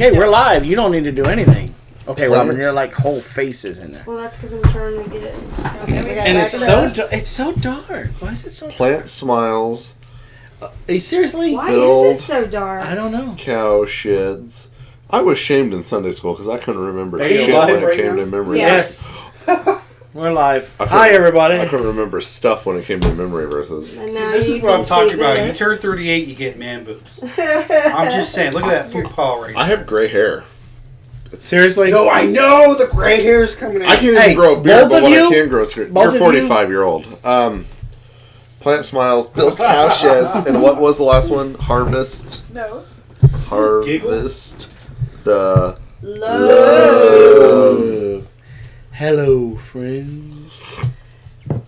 Okay, we're live. You don't need to do anything. Okay, Robyn, your whole face is in there. Well, that's because I'm trying to get it. And it's so dark. Why is it so dark? Plant smiles. Are you seriously? Why is it so dark? I don't know. Cow sheds. I was shamed in Sunday school because I couldn't remember Are you shit live when it right came now? to memory. Yes. We're live. Hi, everybody. I couldn't remember stuff when it came to memory verses. And See, now this you is what I'm can talking see about. You this. turn 38, you get man boobs. I'm just saying. Look at that foot paw right I there. have gray hair. Seriously? No, I know the gray hair is coming in. I can't even grow a beard, both but of what you? I can grow is good. Both You're of you? 45-year-old. Plant smiles, build cow sheds, and what was the last one? Harvest. No. Harvest. The Love. Hello, friends.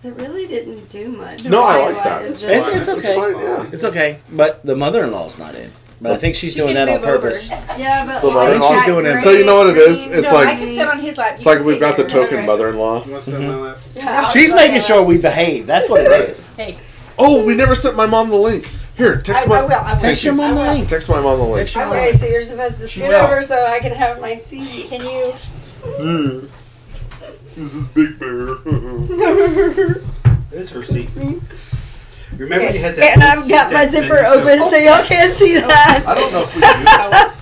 It really didn't do much. No, I like that. It's It's just- okay. fine, yeah. It's okay. But the mother-in-law's not in. But I think she's doing that on purpose. Yeah, but The I think she's doing it. So you know what it is? It's No, I like can sit on his lap. it's like we've got the token mother-in-law. You want to sit on my lap? Yeah. She's making sure we behave. That's what it is. Hey, Oh, we never sent my mom the link. Here, text I my will. I will. Text your mom the link. text my mom the link. Text your mom. Okay, so you're supposed to She scoot will. over so I can have my seat. Can you? This is Big Bear. It is her seat. Remember you had that. And old I've seat got my that zipper bent open so- so y'all can't see that. I don't know if we can use that one.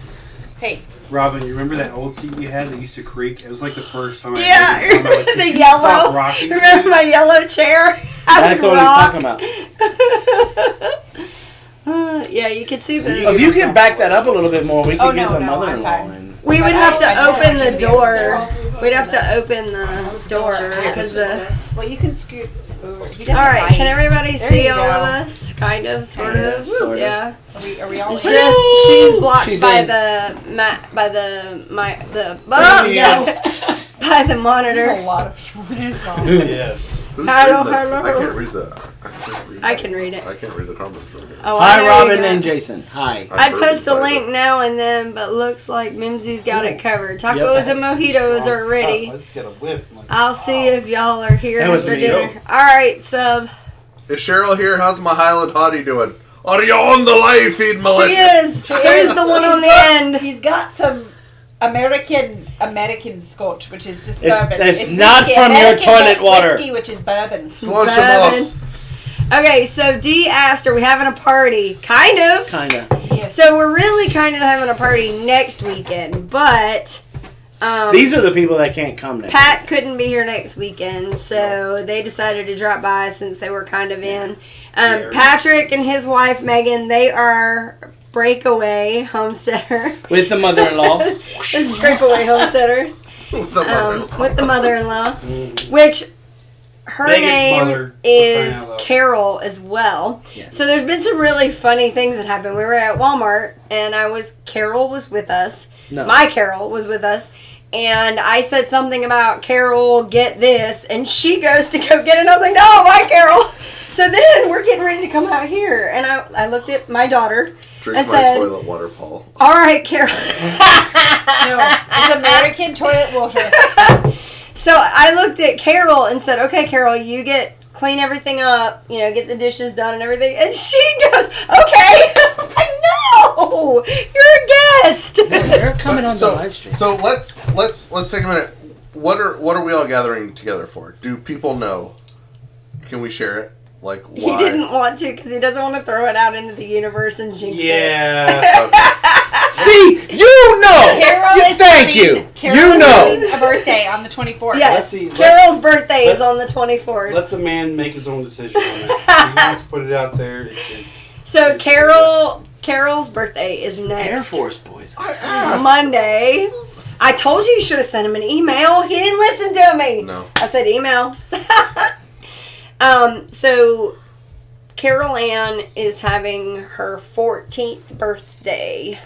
Hey, Robyn, you remember that old seat you had that used to creak? It was like the first time I Yeah, ever come out, like, the "Could you yellow. stop rocking?" Remember my yellow chair? That's what he's talking about. Yeah, you can see the. If you can back that up a little bit more, we Oh, can get no, the no, mother-in-law I'm fine. in. We would have to I just open want you the to door. We'd have to open the door because the. well, you can scoot over. He All doesn't right, bite. can everybody There see you all go. of us? Kind of, sort Kinda, of. sorta. Yeah. Are we all It's in? just she's blocked She's by in. the by the Yes. by the There's a monitor. lot of people in his song. Yes. Who's Hello, reading that? hello. I can't read the. I can read it. I can't read the comments from here. Oh, Hi, I know Robyn you and got- Jason. Hi. I'd post a Birdie link sided. now and then, but looks like Mimsy's got it covered. Tacos and mojitos are ready. Let's get a whiff. I'm like, I'll see if y'all are here That was after me. dinner. All right, sub. Is Cheryl here? How's my Highland hottie doing? Are you on the live feed, my She legend? is. Here's the one on the end. He's got some American Scotch, which is just It's- bourbon. it's not whiskey, from your American toilet water. Whiskey, which is bourbon. Slush them Bourbon. off. Okay, so Dee asked, are we having a party? Kind of. Kinda. Yes. So we're really kind of having a party next weekend, but These are the people that can't come now. Pat couldn't be here next weekend, so they decided to drop by since they were kind of in. Patrick and his wife Megan, they are breakaway homesteader. With the mother-in-law. Scrapeaway homesteaders. With the mother-in-law. With the mother-in-law, which her Megan's name mother, is crying out loud. Carol as well. Yes. So there's been some really funny things that happened. We were at Walmart and Carol was with us. No. My Carol was with us. And I said something about Carol, get this, and she goes to go get it. And I was like, no, my Carol. So then we're getting ready to come out here, and I looked at my daughter. Drink and my said, toilet water, Paul. all right, Carol. No, it's American toilet water. So I looked at Carol and said, okay, Carol, you clean everything up, get the dishes done and everything. And she goes, okay. I'm like, no, you're a guest. They're coming on the so, live stream. So let's take a minute. What are we all gathering together for? Do people know? Can we share it? Like He why? didn't want to because he doesn't want to throw it out into the universe and jinx it. Yeah. See, you know. Carol is Thank having, you. Carol You is know. having a birthday on the 24th. Yes, Let's see, Carol's birthday is on the 24th. Let the man make his own decision on that. He wants to put it out there. So Carol's birthday is Air next Force boys. I asked. Monday. I told you should have sent him an email. He didn't listen to me. No. I said email. So Carol Ann is having her 14th birthday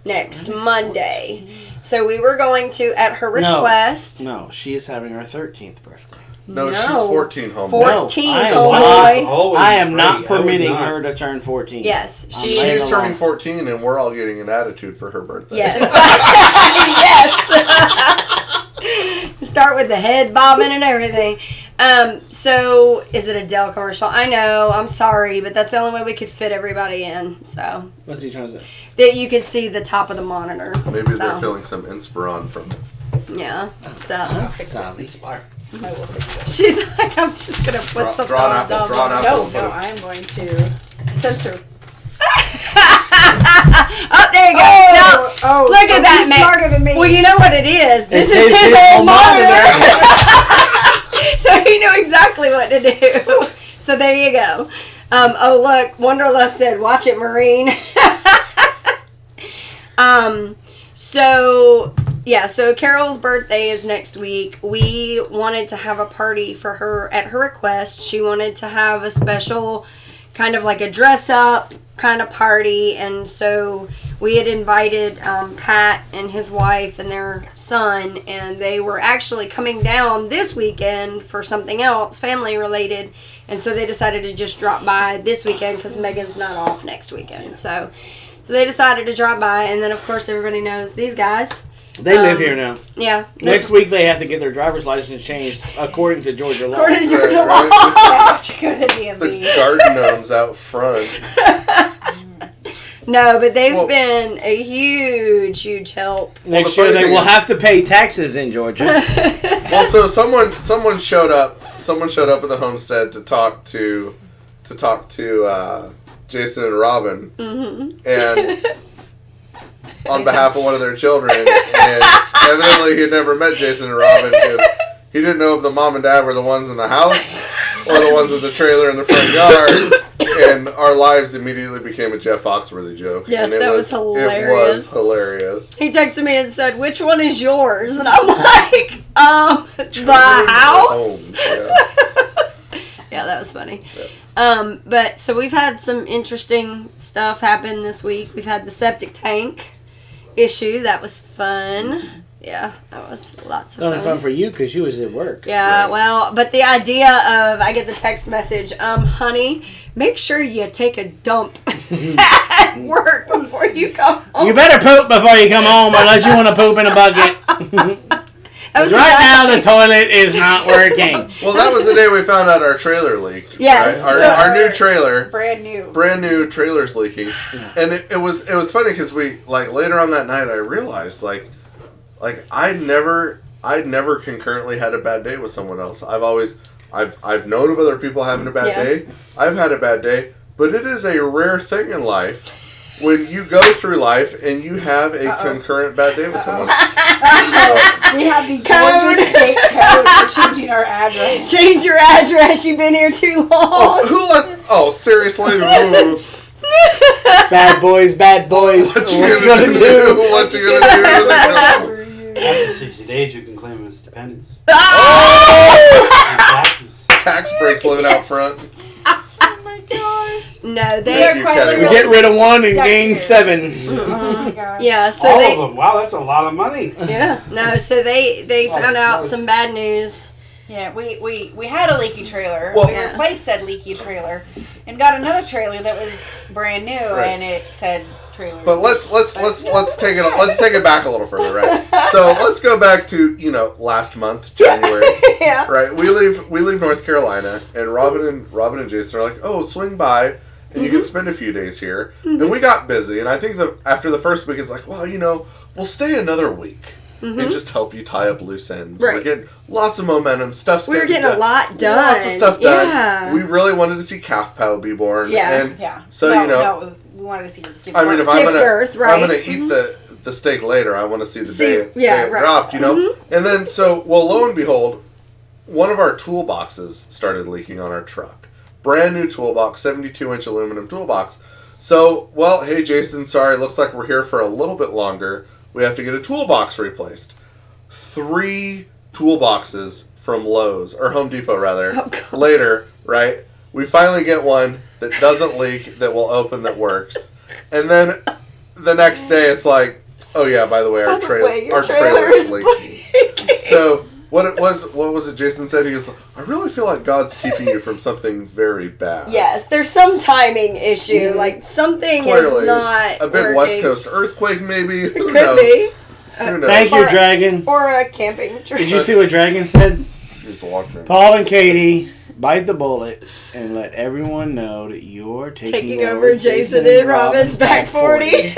next Monday. So we were going to, at her request. No, she is having her 13th birthday. No, she's 14, homeboy. 14, I am homeboy. not, I am not great. I would permitting not. her to turn 14. Yes, I'm she laying is. She's alone. turning 14, and we're all getting an attitude for her birthday. Yes. Yes. Start with the head bobbing and everything. So is it a Dell commercial? I know. I'm sorry, but that's the only way we could fit everybody in. So What's he trying to say? that you could see the top of the monitor. Maybe So, they're feeling some inspiration from it. Yeah. So Sorry. I will fix it. she's like, I'm just gonna put something draw an on apple, the draw an bottom. apple. No, I'm going to censor. Oh, there you go. No. Oh, Look at that, he's man. smarter than me. Well, you know what it is. This It's is his old monitor. monitor. So he knew exactly what to do. So there you go. Oh, look. Wanderlust said, watch it, Marine. So Carol's birthday is next week. We wanted to have a party for her at her request. She wanted to have a special kind of like a dress up kind of party, and so we had invited Pat and his wife and their son, and they were actually coming down this weekend for something else family related, and so they decided to just drop by this weekend because Megan's not off next weekend. So they decided to drop by, and then of course everybody knows these guys. They live here now. Yeah. Next week they have to get their driver's license changed according to Georgia law. According to Georgia Right, law. I have to go to the The DMV. garden gnomes out front. No, but they've Well- been a huge help. Next Well, the year funny they thing will is- have to pay taxes in Georgia. Well, so someone showed up. Someone showed up at the homestead to talk to Jason and Robyn, and on behalf of one of their children. And evidently, he had never met Jason and Robyn because he didn't know if the mom and dad were the ones in the house or the ones at the trailer in the front yard. And our lives immediately became a Jeff Foxworthy joke. Yes, and that was It hilarious. was hilarious. He texted me and said, "Which one is yours?" And I'm like, the house. Yeah. Yeah, that was funny. Yeah. But so we've had some interesting stuff happen this week. We've had the septic tank issue. That was fun. Yeah, that was lots of Only fun. fun for you because you was at work. Yeah, Right. well, but the idea of, I get the text message, honey, make sure you take a dump at work before you come home. You better poop before you come home unless you want to poop in a bucket. That was Right now the exactly- toilet is not working. Well, that was the day we found out our trailer leaked. Yes, Right? so- Our new trailer. Brand new. Trailer's leaking, and it was funny because we later on that night I realized like I'd never concurrently had a bad day with someone else. I've known of other people having a bad Yeah. day. I've had a bad day, but it is a rare thing in life when you go through life and you have a concurrent bad day with someone. We have the Georgia State Code for changing our address. Change your address, you've been here too long. Oh, seriously? Ooh. Bad boys. What you What's gonna gonna do? do? What you gonna do? After 60 days, you can claim it as dependence. Oh! And taxes. Tax breaks living out front. Oh my gosh. No, Thank they you, are Kelly. quietly We We get rid of one and Stuck gain here. 7. Oh my gosh. Yeah, so All they of them. Wow, that's a lot of money. Yeah, no, so they found out some bad news. Yeah, we had a leaky trailer. Well- We replaced said leaky trailer and got another trailer that was brand new, Right. and it said trailer. But let's take it back a little further, right? So let's go back to last month, January, Yeah. right? We leave North Carolina, and Robyn and Jason are like, oh, swing by, and you can spend a few days here. And we got busy, and I think after the first week, it's like, well, we'll stay another week. And just help you tie up loose ends. Right. We're getting lots of momentum. We were getting a lot done. Lots of stuff done. Yeah. We really wanted to see calf cow be born. Yeah. And yeah. so no, we wanted to see her give I mean, if birth. I'm Give birth, if I'm right. gonna eat the steak later, I want to see the See- day yeah, it right. dropped, And then lo and behold, one of our toolboxes started leaking on our truck. Brand new toolbox, 72-inch aluminum toolbox. So, hey Jason, sorry, looks like we're here for a little bit longer. We have to get a toolbox replaced. 3 toolboxes from Lowe's, or Home Depot rather, Oh, God. later, right? We finally get one that doesn't leak, that will open, that works. And then the next day it's like, oh yeah, by the way, By our the trailer way, your our trailer trailer is is leaking. So what was it Jason said? He goes, I really feel like God's keeping you from something very bad. Yes, there's some timing issue. Like something Clearly, is not a big working. West Coast earthquake maybe. Who Could knows? be. Who knows? Thank you, Or- Dragon. Or a camping trip. Did you see what Dragon said? needs to watch me. Paul and Katie, bite the bullet and let everyone know that you're taking over Jason and Robyn's back 40.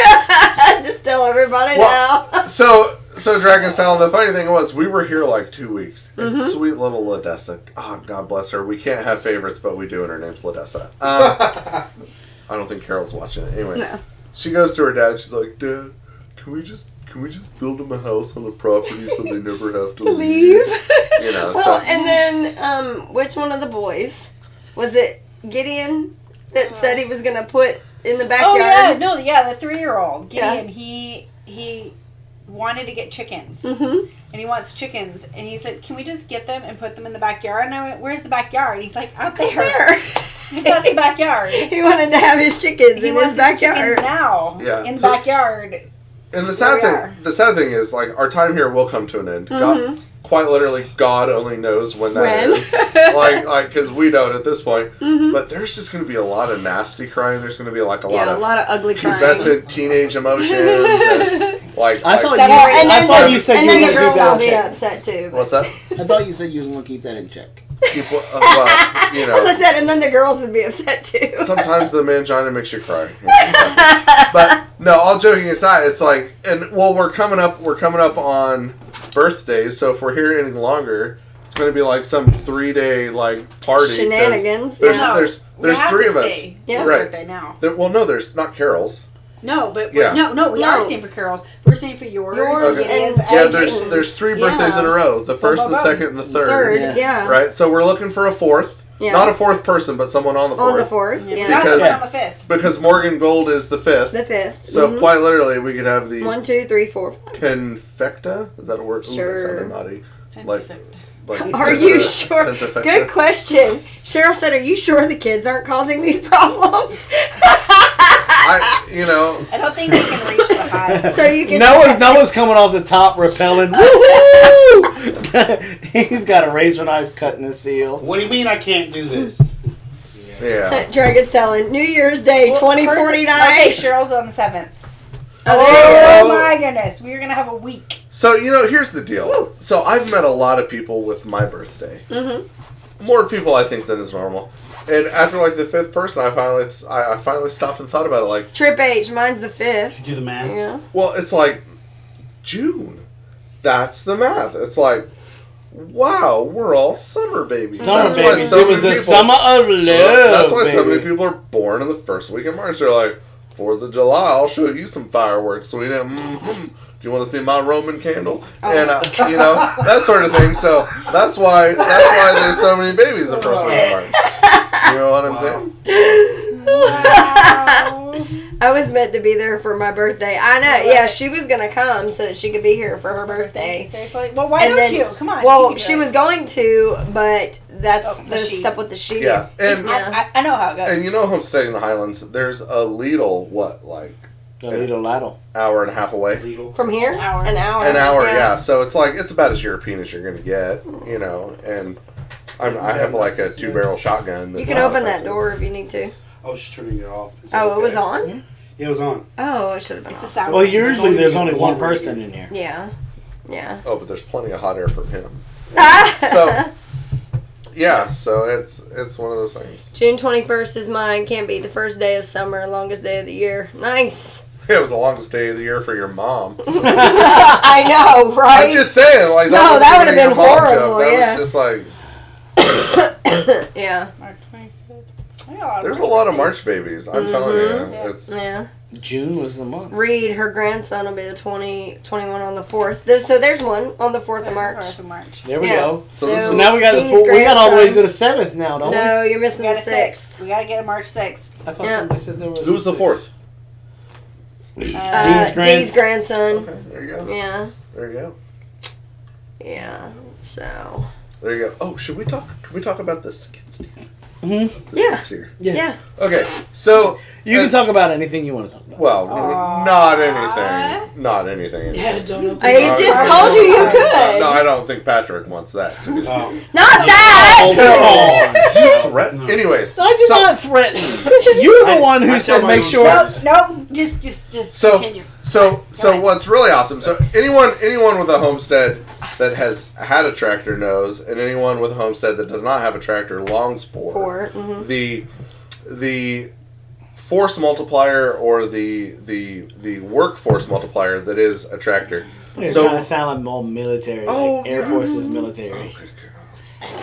Just tell everybody now. So Dragon Style, the funny thing was, we were here like 2 weeks. And sweet little Ladessa. Oh, God bless her. We can't have favorites, but we do, and her name's Ladessa. I don't think Carol's watching it. Anyways, she goes to her dad. She's like, Dad, can we just build them a house on the property so they never have to leave? You know. Well, and then which one of the boys was it? Gideon that said he was gonna put in the backyard. Oh yeah, no, the 3-year-old Gideon. He wanted to get chickens, and he wants chickens, and he said, "Can we just get them and put them in the backyard?" And I went, "Where's the backyard?" And he's like, "Out there." Because that's the backyard. He wanted to have his chickens in his backyard. Chickens now. Yeah. In the backyard. And the sad thing is, like, our time here will come to an end. God, quite literally, God only knows when that is. like, because we don't at this point. But there's just going to be a lot of nasty crying. There's going to be like a lot of ugly crying. pubescent teenage emotions. And, I thought you said and you then were the going to girls will keep be that. upset too. What's that? I thought you said you was going to keep that in check. Well, you know. As I said, and then the girls would be upset too. Sometimes the mangina makes you cry. But no, all joking aside, it's like, and well, we're coming up on birthdays. So if we're here any longer, it's going to be like some 3-day like party. Shenanigans. There's We have 3 to of us. stay Yeah. for Right. birthday now. Well, no, there's not Carol's. No, but Yeah. we are staying for Carol's. We're staying for yours. Okay. Gideon's, Yeah, Jason's. there's 3 birthdays in a row. The first, the second, and the third. Yeah. Right. So we're looking for a 4th. Yeah. Not a 4th person, but someone on the 4th. On the 4th. Yeah. Yeah. Because- Because on the 5th. Because Morgan Gold is the 5th. The 5th. So quite literally, we could have the 1, 2, 3, 4, 5. Penfecta. Is that a word? Ooh, Sure. that sounded naughty. Like Are you sure? Pentafecta. Good question. Cheryl said, "Are you sure the kids aren't causing these problems?" I don't think they can reach the high. So you can. Noah's coming off the top, rappelling. Woohoo! He's got a razor knife cutting the seal. What do you mean I can't do this? Yeah. Dragon's telling New Year's Day 2049. Okay, Cheryl's on the 7th. Oh, Oh my goodness, we're gonna have a week. So, here's the deal. Woo. So, I've met a lot of people with my birthday. More people, I think, than is normal. And after, like, the 5th person, I finally stopped and thought about it. Like, Trip H, mine's the 5th. Did you do the math? Yeah. well, it's like June. That's the math. It's like, wow, we're all summer babies. Summer That's babies. why so It was many the people- summer of love. That's why so baby. many people are born in the first week of March. They're like, 4th of July, I'll show you some fireworks. So we didn't, do you want to see my Roman candle? And, that sort of thing. So that's why there's so many babies the first week of March. You know what I'm saying? I was meant to be there for my birthday. I know. Yeah, she was going to come so that she could be here for her birthday. Seriously? Well, why And don't then- you? Come on. you Well, can do she it. was going to, but that's the the sheep. stuff with the sheep. Yeah. And I know how it goes. and Homestead in the Highlands, there's a Lidl, A little ladle. hour and a half away? Legal. From here? An hour. An hour. An hour, yeah. So it's like, it's about as European as you're going to get, and I have like a 2-barrel shotgun. You that's can not open that offensive. door if you need to. I was just turning it off. Is that Oh, it was okay? on? Yeah, it was on. Oh, it should have been It's a off. sour. Well, usually there's only one one person in here. Yeah. Yeah. Oh, but there's plenty of hot air from him. So, yeah, so it's one of those things. June 21st is mine. Can't be the first day of summer, longest day of the year. Nice. It was the longest day of the year for your mom. I know, right? I'm just saying, like, No, wasn't that even would've a been your mom horrible, joke. That yeah. was just like, Yeah. March 25th. there's a lot of March babies. I'm telling you, it's Yeah. June was the month. Reed, her grandson, will be the 21 on the 4th. There's one on the 4th of March. There we Yeah. go. So this So is- now we got Steve's we got all the way to grandson. the 7th now, don't No, you're missing We the got a 6th. 6th. We gotta get a March 6th. we? I thought Yeah. somebody said there was. who was the 6th. 4th? Dee's grandson. Okay, there you go. Yeah. There you go. Yeah. So. There you go. Oh, should we talk? Can we talk about the skid steer? Mhm. The Yeah. skid steer. Yeah. Okay, so You can talk about anything you want to talk about. well, not anything. Not anything. don't. I just told you you could. No, I don't think Patrick wants that. Not that! Anyways. I did not threaten. You're the one who said make sure. No, just continue. So what's really awesome, so anyone with a homestead that has had a tractor knows, and anyone with a homestead that does not have a tractor longs for the force multiplier or the workforce multiplier that is a tractor. You're trying to sound like more military. Like Air Force is military.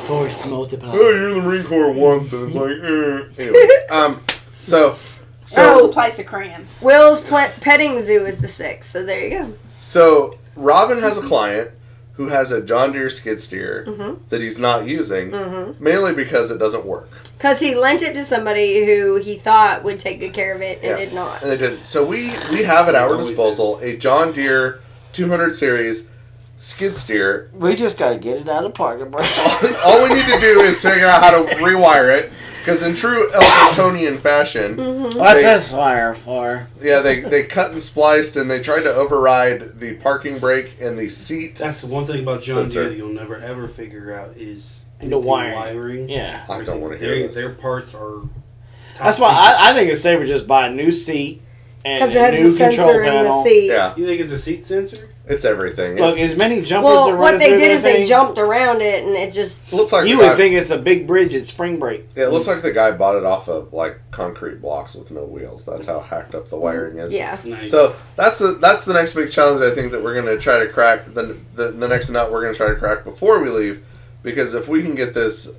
Force multiplier. Oh, you're in the Marine Corps once, and it's like, anyways. So multiplies the crayons. Will's petting zoo is the 6th, so there you go. So Robyn has a client who has a John Deere skid steer that he's not using, mainly because it doesn't work. Because he lent it to somebody who he thought would take good care of it and did not. And they didn't. So we have at our disposal a John Deere 200 series skid steer. We just got to get it out of park, bro. All we need to do is figure out how to rewire it. Because in true Elbertonian fashion... What's this wire for? Yeah, they cut and spliced, and they tried to override the parking brake and the seat. That's the one thing about John Deere that you'll never ever figure out is the wiring. Yeah. I don't want to hear this. Their parts are... That's why I think it's safer just buy a new seat and because it a has new the sensor control in panel. the seat. Yeah. You think it's a seat sensor? It's everything. Look, as many jumpers well, are running what they through did that is they thing, jumped around it, and it just... Looks like you would think it's a big bridge at spring break. It looks like the guy bought it off of like concrete blocks with no wheels. That's how hacked up the wiring is. Yeah. Nice. So that's the next big challenge I think that we're going to try to crack. The next nut we're going to try to crack before we leave, because if we can get this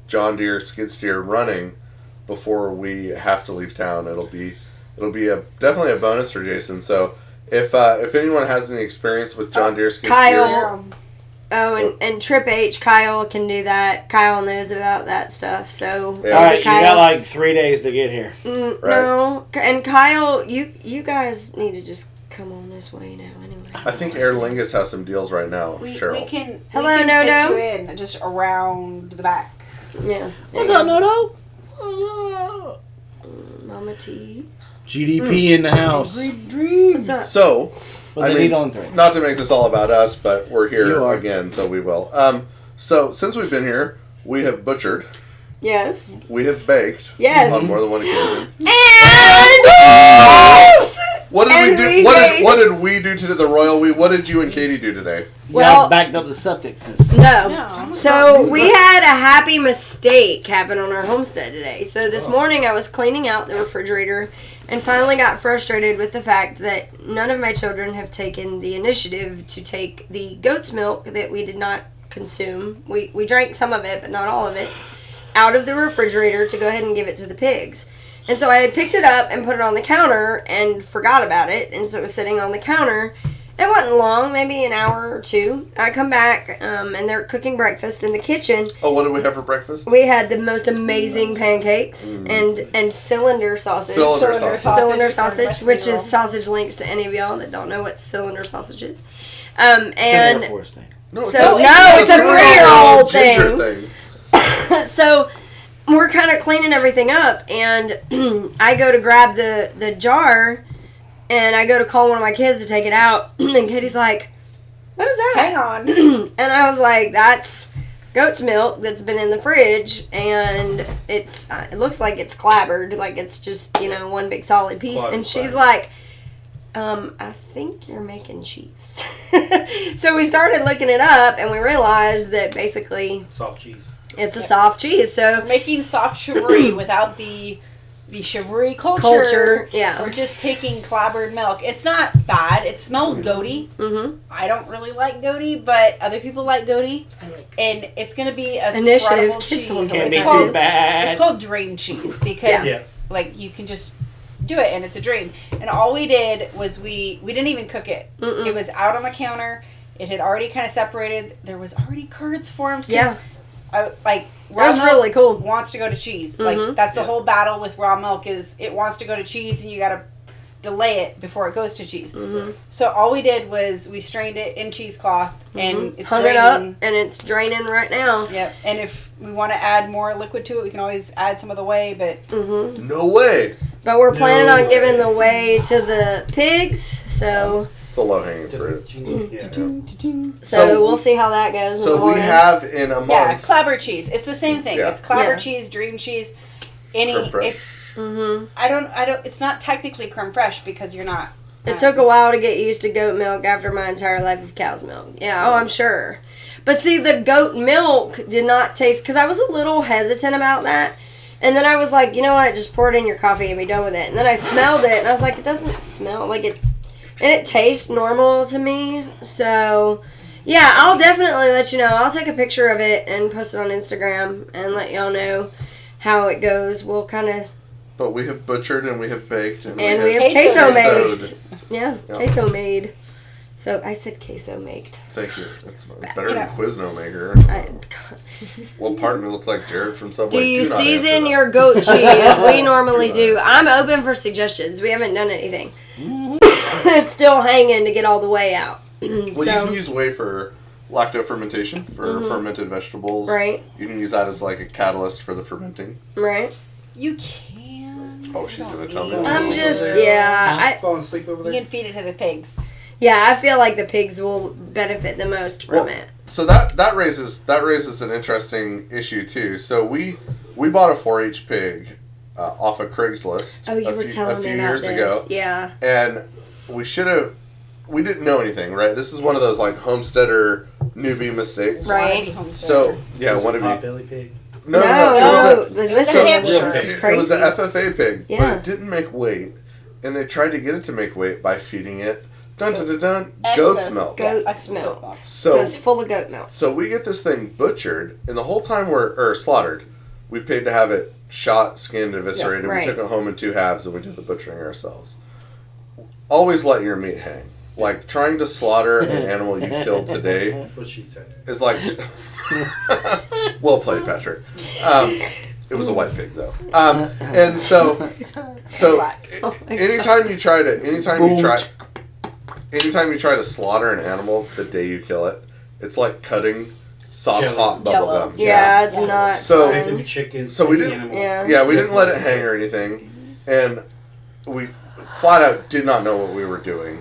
John Deere skid steer running before we have to leave town, it'll be definitely a bonus for Jason. So if anyone has any experience with John Deere skid steers, and Trip H, Kyle can do that. Kyle knows about that stuff. So Yeah. All right, you Kyle, got like 3 days to get here. Right. No, and Kyle, you guys need to just come on this way now. Anyway, I think Aer Lingus has some deals right now. Cheryl. We can Hello, fit you in just around the back. Yeah. What's up, Nono? Mama T. GDP in the house. What's up? So, What they need on 3. not to make this all about us, but we're You here are. again, so we will. So since we've been here, we have butchered, Yes. we have baked, Yes. on more than one occasion. And What did And we do? we What did we do to the royal we? What did you and Katie do today? Well- Y'all backed up the septic system. No. So we had a happy mistake happen on our homestead today. So this morning I was cleaning out the refrigerator and finally got frustrated with the fact that none of my children have taken the initiative to take the goat's milk that we did not consume. We drank some of it, but not all of it, out of the refrigerator to go ahead and give it to the pigs. And so I had picked it up and put it on the counter and forgot about it. And so it was sitting on the counter. It wasn't long, maybe an hour or two. I come back and they're cooking breakfast in the kitchen. Oh, what did we have for breakfast? We had the most amazing pancakes and cylinder sausage. Cylinder sausage, which is sausage links to any of y'all that don't know what cylinder sausage is. It's an Air Force thing. No, it's a 3-year-old ginger thing. So we're kind of cleaning everything up, and I go to grab the jar, and I go to call one of my kids to take it out, and Katie's like, "What is that?" Hang on. And I was like, "That's goat's milk that's been in the fridge, and it looks like it's clabbered, like it's just, one big solid piece." And she's like, I think you're making cheese. So we started looking it up, and we realized that basically Soft cheese. it's a soft cheese. So We're making soft chivry without the chivry culture. Yeah. We're just taking clabbered milk. It's not bad. It smells goaty. Mm-hmm. I don't really like goaty, but other people like goaty. And it's going to be a Initiative. spreadable cheese. Can't be It's too bad. It's called drain cheese because you can just do it and it's a drain. And all we did was we didn't even cook it. Mm-mm. It was out on the counter. It had already kind of separated. There was already curds formed. Yeah. Raw That's milk really cool. wants to go to cheese. Mhm. Like that's the whole battle with raw milk is it wants to go to cheese and you got to delay it before it goes to cheese. Mm-hmm. So all we did was we strained it in cheesecloth and it's hung draining. it up, and it's draining right now. Yep. And if we want to add more liquid to it, we can always add some of the whey. But Mm-hmm. No way. But we're planning No on giving way. the whey to the pigs, so It's a low-hanging fruit. So we'll see how that goes. So we have in a month. Yeah, clabber cheese. It's the same thing. Yeah. It's clabber Yeah. cheese, dream cheese, Creme fraiche. it's I don't it's not technically creme fraiche because you're not. It took a while to get used to goat milk after my entire life of cow's milk. Yeah, oh, I'm sure. But see, the goat milk did not taste, because I was a little hesitant about that. And then I was like, you know what, just pour it in your coffee and be done with it. And then I smelled it, and I was like, it doesn't smell like it. And it tastes normal to me. So, yeah, I'll definitely let you know. I'll take a picture of it and post it on Instagram and let y'all know how it goes. We'll kind of... But we have butchered and we have baked and we have queso made. Yeah, Yep. queso made. So I said queso made. Thank you. It's bad. better You than know. Quizno maker. I, Well, part of me looks like Jared from Subway. do you not answer season that. your goat cheese? We normally Do do. not I'm open for suggestions. We haven't done anything. It's still hanging to get all the way out. Well, you can use whey for lacto fermentation for fermented vegetables. Right. You can use that as like a catalyst for the fermenting. Right. You can. Oh, she's gonna tell me. You I'm just, Over there. yeah. Falling asleep over there. can feed it to the pigs. I feel like the pigs will benefit the most from it. So that raises an interesting issue too. So we bought a 4-H pig off of Craigslist. Oh, you were telling a me few about years this. ago. Yeah. And we didn't know anything, right? This is one of those like homesteader newbie mistakes. Right. Wannabe homesteader. So yeah, Was it wannabe. Potbelly pig. No. Listen, So Hampshire. this is crazy. it was an FFA pig, but Yeah. it didn't make weight, and they tried to get it to make weight by feeding it goat's Excess milk. Goat's milk. So So it's full of goat milk. so we get this thing butchered, and the whole time or slaughtered, we paid to have it shot, skinned, eviscerated. right. We took it home in 2 halves, and we did the butchering ourselves. Always let your meat hang. Like trying to slaughter an animal you killed today What she said. is like. Well played, Patrick. It was a white pig though, and so anytime you try to slaughter an animal the day you kill it, it's like cutting soft Jello. hot bubble Jello. gum. Yeah, it's not. So- Same fun. thing chicken. So we any didn't- animal. Yeah. Yeah, we didn't let it hang or anything, and we flat out did not know what we were doing.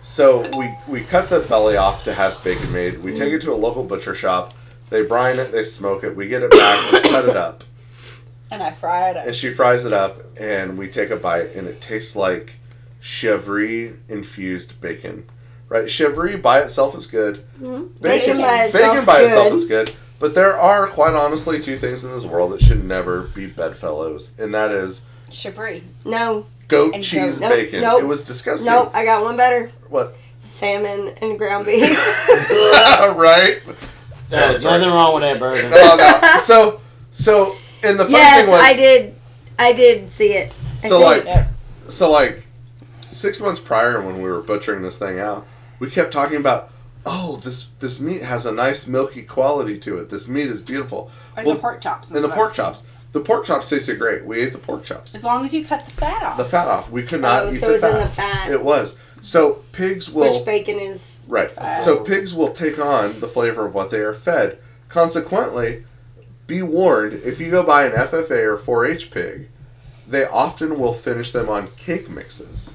So we cut the belly off to have bacon made. We take it to a local butcher shop. They brine it, they smoke it. We get it back, we cut it up, And I fry it up. and she fries it up, and we take a bite, and it tastes like chèvre infused bacon. Right? Chèvre by itself is good. Bacon by itself, Bacon by itself good. is good. But there are, quite honestly, 2 things in this world that should never be bedfellows, and that is Chivry. No. goat And cheese goat- bacon. nope. It was disgusting. Nope, I got one better. What? Salmon and ground beef. Right? There's nothing wrong with that burger. No. So, and the funny Yes, thing was, I did see it. I so think. like 6 months prior when we were butchering this thing out, we kept talking about, oh, this meat has a nice milky quality to it. This meat is beautiful. Or the pork chops. And the pork chops. The pork chops tasted great. We ate the pork chops. As long as you cut the fat off. The fat off. We could not eat so the it's fat. in the fat. It was. So pigs will... Which bacon is... Right. So pigs will take on the flavor of what they are fed. Consequently, be warned, if you go buy an FFA or 4-H pig, they often will finish them on cake mixes.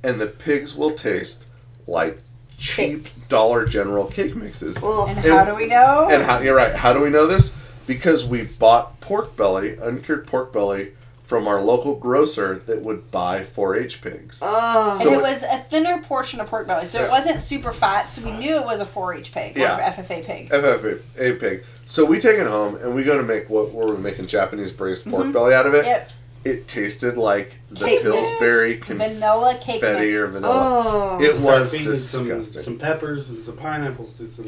And the pigs will taste like cheap Dollar General cake mixes. Well, and how do we know? And how, you're right. How do we know this? Because we bought pork belly, uncured pork belly, from our local grocer that would buy 4-H pigs. oh. and So it was a thinner portion of pork belly, so Yeah. it wasn't super fat, so we knew it was a 4-H pig or Yeah. FFA pig. FFA pig. So we take it home and we go to make what we're making Japanese braised pork belly out of it. Yep. It tasted like the Cake mix. Pillsbury Vanilla cake confetti mix. or vanilla. Oh. It was Start feeding disgusting. Some peppers and some pineapples and some.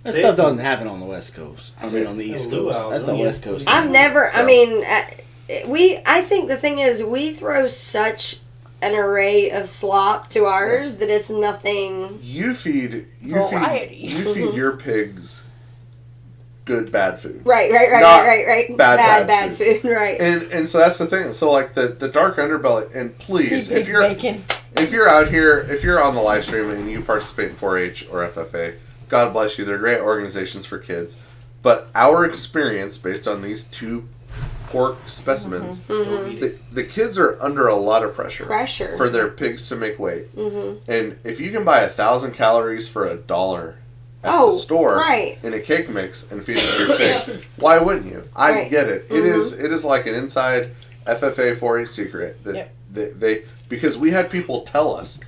That stuff doesn't happen on the West Coast. I mean, on the East Oh, Coast. wow. That's a Yeah. West Coast. I've thing. never... So- I mean, I think the thing is, we throw such an array of slop to ours that it's nothing... You feed Variety. you feed your pigs good bad food. Right. Not Bad food. Right. And so that's the thing. So like the dark underbelly, and please, Feed if pigs you're bacon. if you're out here, if you're on the live stream and you participate in 4-H or FFA, God bless you. They're great organizations for kids. But our experience, based on these 2 pork specimens. Mm-hmm. The kids are under a lot of pressure for their Mm-hmm. pigs to make weight. Mm-hmm. And if you can buy 1,000 calories for $1 at the store in a cake mix and feed it to your pig, why wouldn't you? I get it. It is like an inside FFA 4-H secret that they because we had people tell us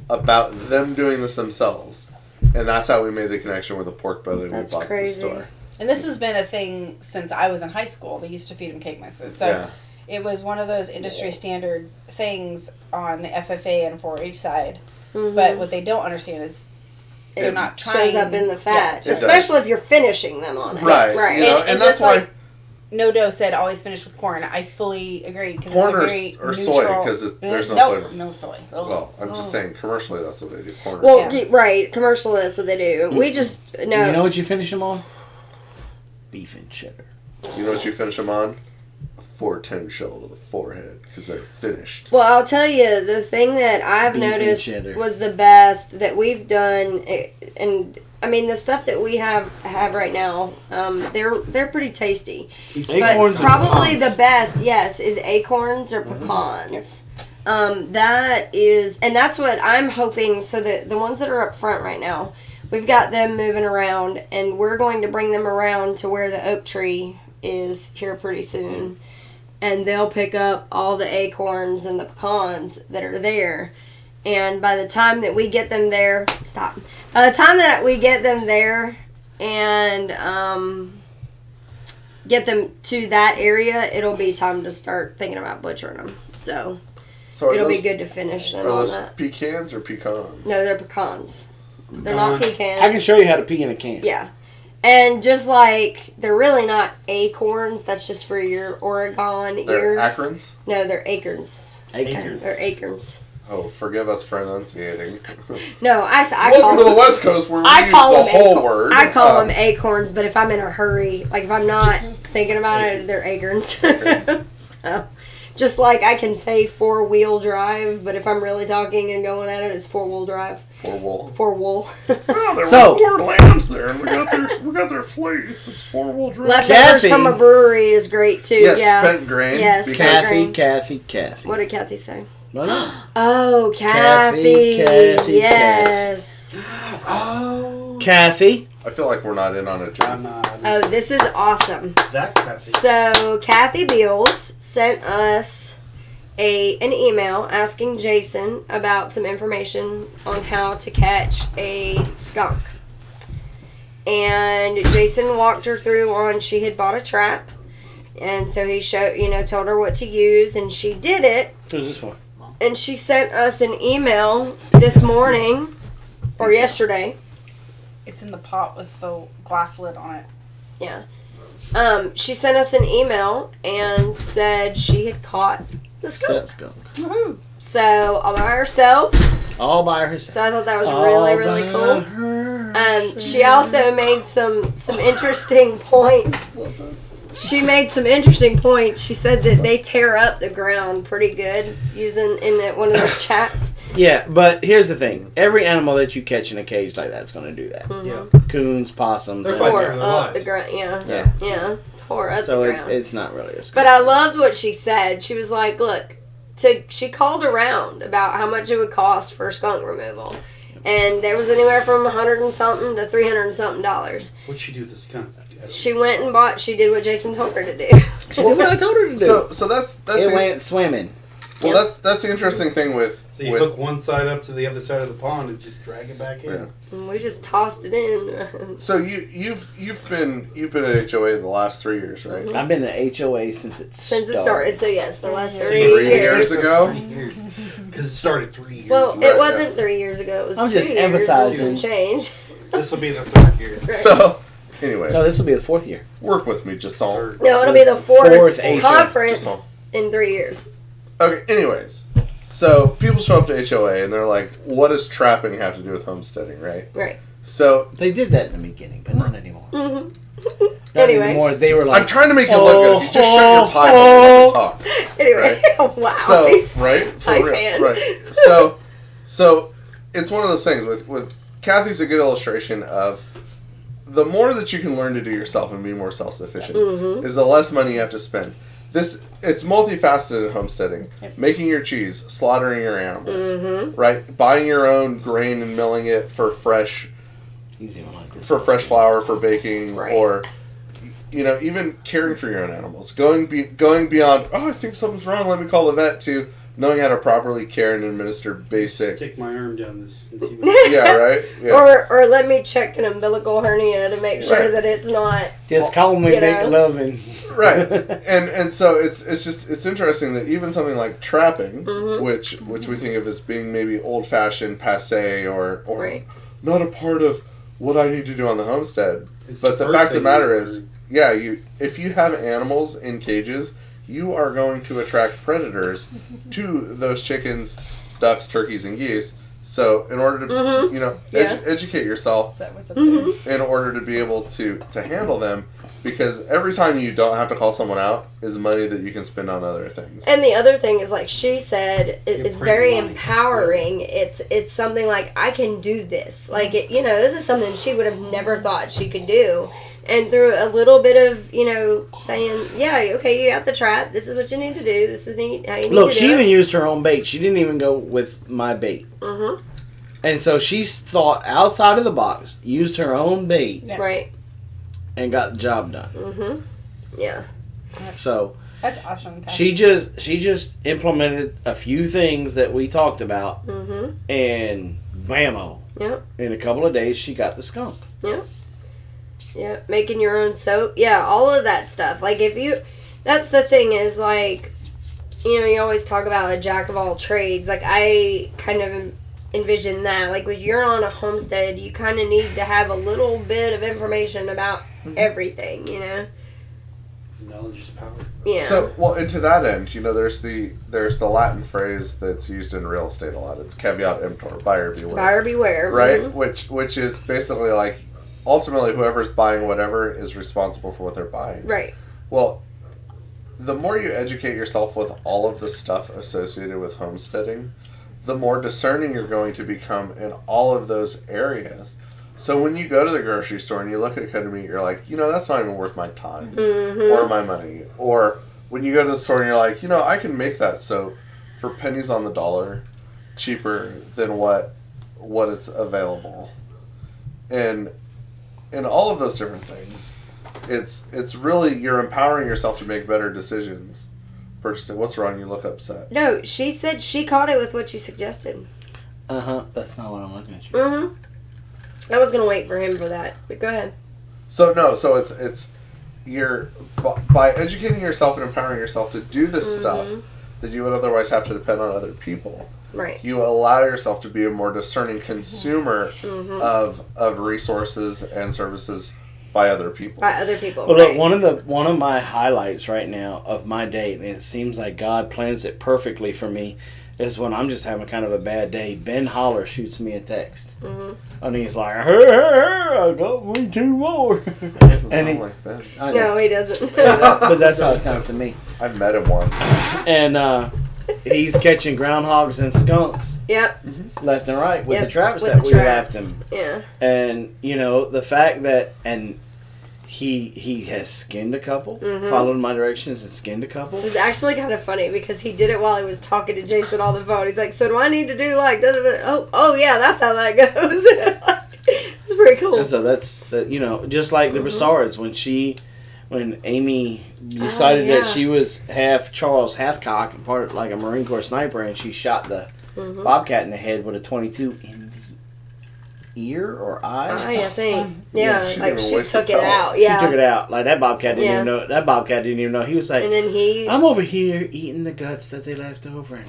about them doing this themselves, and that's how we made the connection with the pork belly we bought at the store. And this has been a thing since I was in high school. They used to feed them cake mixes. So it was one of those industry standard things on the FFA and 4-H side. Mm-hmm. But what they don't understand is they're not trying. Shows up in the fat, especially if you're finishing them on it. Right. You know, and that's why. Nodo said always finish with corn. I fully agree because corn it's a very or neutral, soy because there's no flavor. No soy. Well, I'm just saying commercially that's what they do. Corn. Well, right. Commercially that's what they do. We just You know what you finish them on? Beef and cheddar. You know what you finish them on? A 410 shell to the forehead because they're finished. Well, I'll tell you, the thing that I've noticed was the best that we've done, and I mean the stuff that we have right now, they're pretty tasty. Acorns, but probably the best, is acorns or pecans. That is, and that's what I'm hoping. So the ones that are up front right now, we've got them moving around, and we're going to bring them around to where the oak tree is here pretty soon. And they'll pick up all the acorns and the pecans that are there. And by the time that we get them there, by the time that we get them there and get them to that area, it'll be time to start thinking about butchering them. So it'll be good to finish them on that. Are those pecans or pecans? No, they're pecans. They're not pecans. I can show you how to pea in a can. Yeah. And just like, they're really not acorns. That's just for your Oregon ears. They're acorns? No, they're acorns. Acorns. They're acorns. Oh, forgive us for enunciating. No, I Welcome call to them, the West Coast where we use call the whole word. I call them acorns, but if I'm in a hurry, like if I'm not thinking about it, they're acorns. So, just like I can say 4-wheel drive, but if I'm really talking and going at it, it's 4-wheel drive. 4-wool. 4-wool. Well, there were 4 lambs there, and we got their fleece. It's 4-wheel drive. Leftovers from a brewery is great too. Yes, yeah. spent grain. Yes, Kathy. What did Kathy say? No. Oh, Kathy. Yes. Oh. Kathy. I feel like we're not in on a joke. Oh, this is awesome. That Kathy. So, Kathy Beals sent us an email asking Jason about some information on how to catch a skunk. And Jason walked her through on she had bought a trap. And so he told her what to use, and she did it. Who's this for? And she sent us an email this morning, or yesterday. It's in the pot with the glass lid on it. Yeah. She sent us an email and said she had caught the skunk. Woohoo! So, all by herself. All by herself. So I thought that was really cool. She also made some interesting points. She made some interesting points. She said that they tear up the ground pretty good using one of those traps. Yeah, but here's the thing. Every animal that you catch in a cage like that is going to do that. Mm-hmm. Yeah. Coons, possums. Tore up the ground. Yeah. Tore up the ground. So it's not really a skunk. But I loved what she said. She was like, look, she called around about how much it would cost for skunk removal. And there was anywhere from $100 and something to $300 and something. What'd she do to the skunk? She went and she did what Jason told her to do. She did what I told her to do. So that's it went swimming. Well, that's the interesting thing with. So you hook one side up to the other side of the pond and just drag it back in. Yeah. And we just tossed it in. So you've been at HOA the last 3 years, right? I've been at HOA since it started. So yes, the last 3 3 years. years ago. Because it started 3 years. Well, Right, it wasn't 3 years ago. It was I'm 2 just years emphasizing. and some change. This will be the 3rd year. Right. So, anyways, No, this will be the 4th year. work with me, just all. No, it'll be the fourth HOA. conference Just all. in 3 years. Okay. Anyways, so people show up to HOA and they're like, "What does trapping have to do with homesteading?" Right. Right. So They did that in the beginning, but not anymore. Mm-hmm. Not Anyway. anymore. They were like, I'm trying to make you look good. If you just shut your pie hole and talk. Anyway, wow. So right, for Hi, real, fan. right. So it's one of those things with Kathy's a good illustration of the more that you can learn to do yourself and be more self-sufficient is the less money you have to spend. it's multifaceted in homesteading. Yep. Making your cheese, slaughtering your animals, right? Buying your own grain and milling it for fresh flour for baking, or even caring for your own animals. Going beyond, I think something's wrong, let me call the vet, to knowing how to properly care and administer basic. Stick my arm down this and see what Yeah, right? Yeah. Or let me check an umbilical hernia to make sure that it's not. Just call me big loving. Right. And so it's interesting that even something like trapping, which we think of as being maybe old fashioned, passe, or not a part of what I need to do on the homestead. But the fact of the matter is, if you have animals in cages, you are going to attract predators to those chickens, ducks, turkeys, and geese. So in order to, educate yourself in order to be able to handle them, because every time you don't have to call someone out is money that you can spend on other things. And the other thing is, like she said, it's very empowering. It's something like, I can do this. Like, this is something she would have never thought she could do. And through a little bit of, saying, okay, you got the trap. This is what you need to do. This is how you need to do it. Look, she even used her own bait. She didn't even go with my bait. Mm-hmm. And so she thought outside of the box, used her own bait. Yeah. Right. And got the job done. Mm-hmm. Yeah. So that's awesome. She just implemented a few things that we talked about, and bammo. Yep. In a couple of days, she got the skunk. Yep. Yeah, making your own soap. Yeah, all of that stuff. Like, that's the thing is, like, you always talk about a jack of all trades. Like, I kind of envision that. Like, when you're on a homestead, you kind of need to have a little bit of information about everything, Knowledge is power. Yeah. So, well, and to that end, there's the Latin phrase that's used in real estate a lot. It's caveat emptor, buyer beware. Buyer beware. Right? Mm-hmm. Which is basically like, ultimately, whoever's buying whatever is responsible for what they're buying. Right. Well, the more you educate yourself with all of the stuff associated with homesteading, the more discerning you're going to become in all of those areas. So when you go to the grocery store and you look at a cut of meat, you're like, that's not even worth my time or my money. Or when you go to the store and you're like, I can make that soap for pennies on the dollar, cheaper than what it's available. And in all of those different things, it's really, you're empowering yourself to make better decisions. Purchasing, what's wrong? You look upset. No, she said she caught it with what you suggested. That's not what I'm looking at you. I was gonna wait for him for that, but go ahead. So it's you're by educating yourself and empowering yourself to do this stuff that you would otherwise have to depend on other people. Right. You allow yourself to be a more discerning consumer of resources and services by other people. Well, look, one of my highlights right now of my day, and it seems like God plans it perfectly for me, is when I'm just having kind of a bad day. Ben Holler shoots me a text, and he's like, "Hey, I got me 2 more." Doesn't sound like Ben. No, he doesn't. But that's how it sounds to me. I've met him once. And he's catching groundhogs and skunks. Yep. Left and right with the traps that we wrapped him. Yeah. And the fact that he has skinned a couple, followed my directions and skinned a couple. It was actually kind of funny because he did it while he was talking to Jason on the phone. He's like, "So do I need to do like da-da-da?" Oh yeah, that's how that goes. It's pretty cool. And so that's just like the Broussards when Amy decided that she was half Charles Hathcock and part of like a Marine Corps sniper, and she shot the bobcat in the head with a .22 in the ear or eye. I think. Yeah, she she took it out. Yeah. She took it out. Like that bobcat didn't even know. That bobcat didn't even know. He was like, and then I'm over here eating the guts that they left over.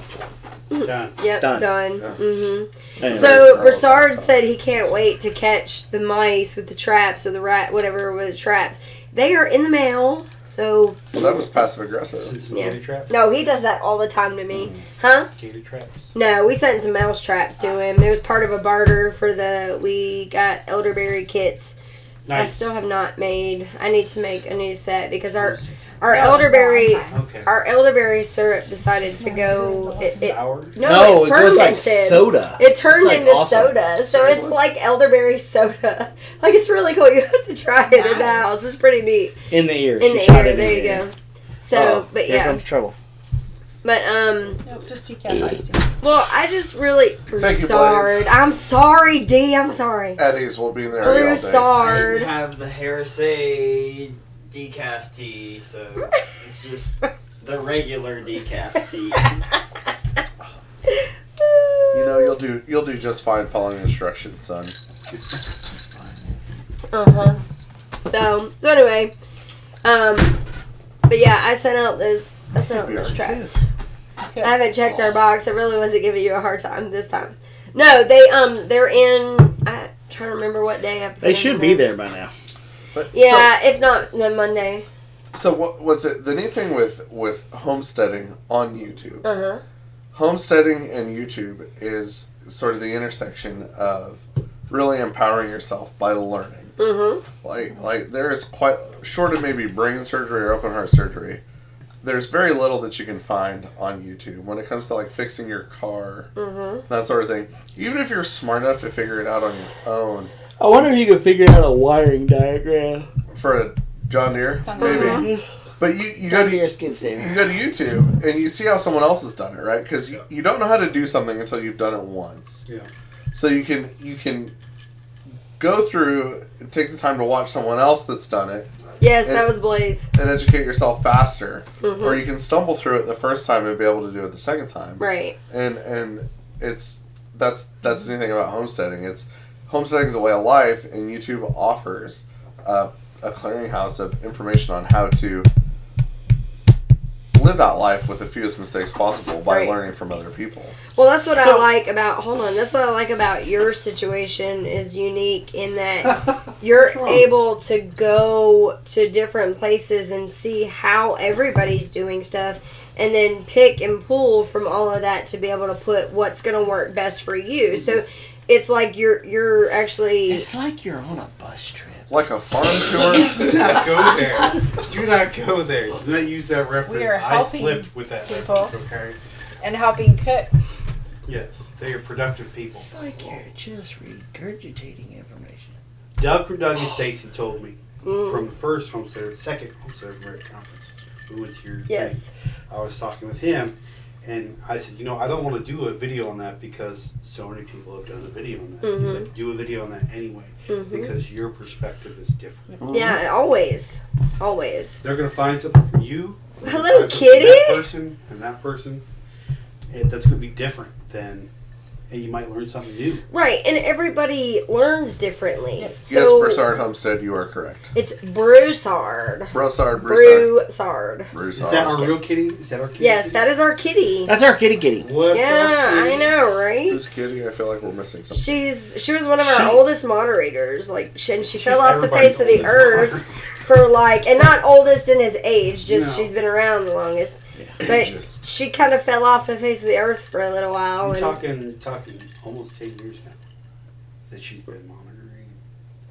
Done. Yep, done. Yeah. Anyway, so Broussard said he can't wait to catch the mice with the traps or the rat, whatever with the traps. They are in the mail. So. Well, that was passive aggressive. Gator traps? No, he does that all the time to me. Huh? Gator traps? No, we sent some mouse traps to him. It was part of a barter for we got elderberry kits. Nice. I still have not made. I need to make a new set because our elderberry syrup decided to go. Sour? It goes like soda. It turned into soda, so it's like elderberry soda. Like it's really cool. You have to try it in the house. It's pretty neat. In the ear. In the ear. There you go. So, but Here yeah. comes trouble. But, Nope, just decaf iced tea. well, I just really... Thank you, Broussard. I'm sorry, D. I'm sorry. Eddie's will be in there all day. I Broussard. have the Heirloom decaf tea, so it's just the regular decaf tea. You know, you'll do just fine following instructions, son. Just fine. Uh-huh. So anyway, but yeah, I sent out those traps. I haven't checked our box. I really wasn't giving you a hard time this time. No, they're in. I'm trying to remember what day I put They them should in be there. there by now. But, Yeah, if not, then Monday. So what the neat thing with homesteading on YouTube, Uh-huh. homesteading and YouTube is sort of the intersection of really empowering yourself by learning. Mm-hmm. Like there is quite short of maybe brain surgery or open heart surgery. There's very little that you can find on YouTube when it comes to like fixing your car, that sort of thing. Even if you're smart enough to figure it out on your own. I wonder if you could figure out a wiring diagram. For a John Deere, John maybe. Deere. But you John go Deere to skid steer. you go to YouTube and you see how someone else has done it, right? Because you don't know how to do something until you've done it once. Yeah. So you can go through, take the time to watch someone else that's done it, Yes, And- that was Blaze. and educate yourself faster. Or you can stumble through it the first time and be able to do it the second time. Right. And it's that's the neat thing about homesteading. Homesteading is a way of life, and YouTube offers a clearinghouse of information on how to live that life with the fewest mistakes possible by Right. learning from other people. Well, that's what I So- like about. Hold on, that's what I like about your situation is unique in that you're able to go to different places and see how everybody's doing stuff, and then pick and pull from all of that to be able to put what's going to work best for you. So it's like you're actually. It's like you're on a bus trip. Like a farm tour. Do not go there. Do not go there. Do not use that reference. We are I helping slipped with that people. reference, okay? And helping cook. Yes, they are productive people. It's like you're just regurgitating information. Doug from Doug and Stacy told me Mm. from the first homestead, second homestead conference, we went to your Yes. thing. I was talking with him, and I said, I don't want to do a video on that because so many people have done a video on that. He said, do a video on that anyway because your perspective is different. Yeah, always. They're going to find something from you. they're gonna Hello, find something from kitty. That person and that person. And that's going to be different than, and you might learn something new. Right, and everybody learns differently. Yep. Yes, So Broussard Homestead, you are correct. it's Broussard. Broussard. Broussard. Is that our real kitty? Is that our kitty? Yes, that is our kitty. That's our kitty kitty. What's Yeah, up, kitty? I know, right? Just kidding. I feel like we're missing something. She was one of our oldest moderators. Like, and she fell off the everybody's face of the oldest earth moderator. for like, and not oldest in his age, just No. she's been around the longest. But Ageist. she kind of fell off the face of the earth for a little while. I'm And talking almost 10 years now that she's been monitoring.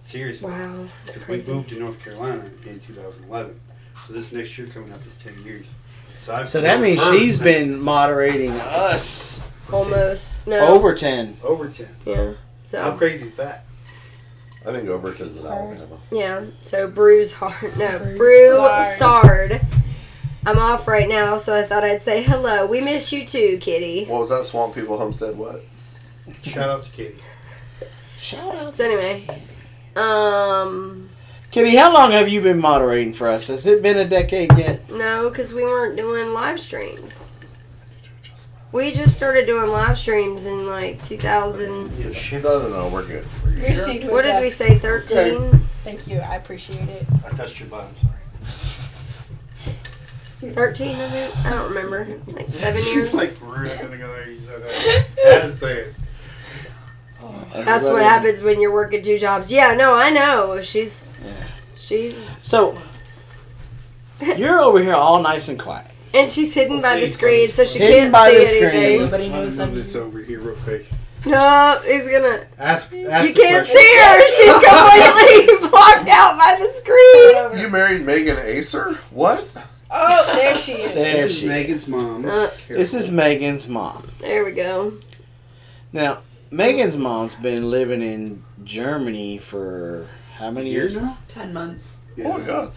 Seriously. wow, that's We crazy. moved to North Carolina in 2011. So this next year coming up is 10 years. I've So that known means her she's since been moderating us Almost no over 10. over 10. Yeah. How So crazy is that? I think Overton's in Alabama. yeah. So Broussard. No, Broussard. I'm off right now, so I thought I'd say hello. We miss you too, kitty. What was that? Swamp People Homestead what? Shout out to Katie. Shout out. So anyway, Kitty, how long have you been moderating for us? Has it been a decade yet? no, because we weren't doing live streams. We just started doing live streams in like 2000. It's a shift. No, we're good. We're good. We just need to What did we adjust. say? 13. Thank you. I appreciate it. I touched your butt. I'm sorry. 13 of it? I don't remember. Like 7 years. She's like, we're not going to go there. You said that. I had to say it. That's what happens when you're working 2 jobs. Yeah, no, I know. She's. So, you're over here all nice and quiet. And she's hidden by the screen, so she Hidden can't by the see screen. anything. Everybody I'll knows move something. this over here real quick. No, he's gonna. Ask You the can't question. see her. She's completely blocked out by the screen. You married Megan Acer? What? Oh, there she is. There This is she Megan's mom. This is Megan's mom. There we go. Now, Megan's mom's been living in Germany for how many years now? 10 months. Oh my god.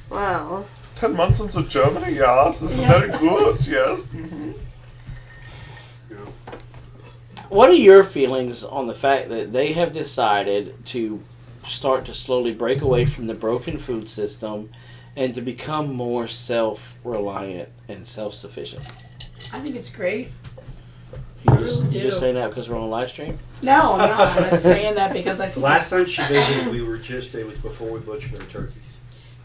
Wow. 10 months into Germany, yes. It's very good, yes. Mm-hmm. What are your feelings on the fact that they have decided to start to slowly break away from the broken food system and to become more self-reliant and self-sufficient? I think it's great. You just saying that because we're on live stream? No, I'm not. I'm saying that because I think Last time she visited, it was before we butchered our turkeys.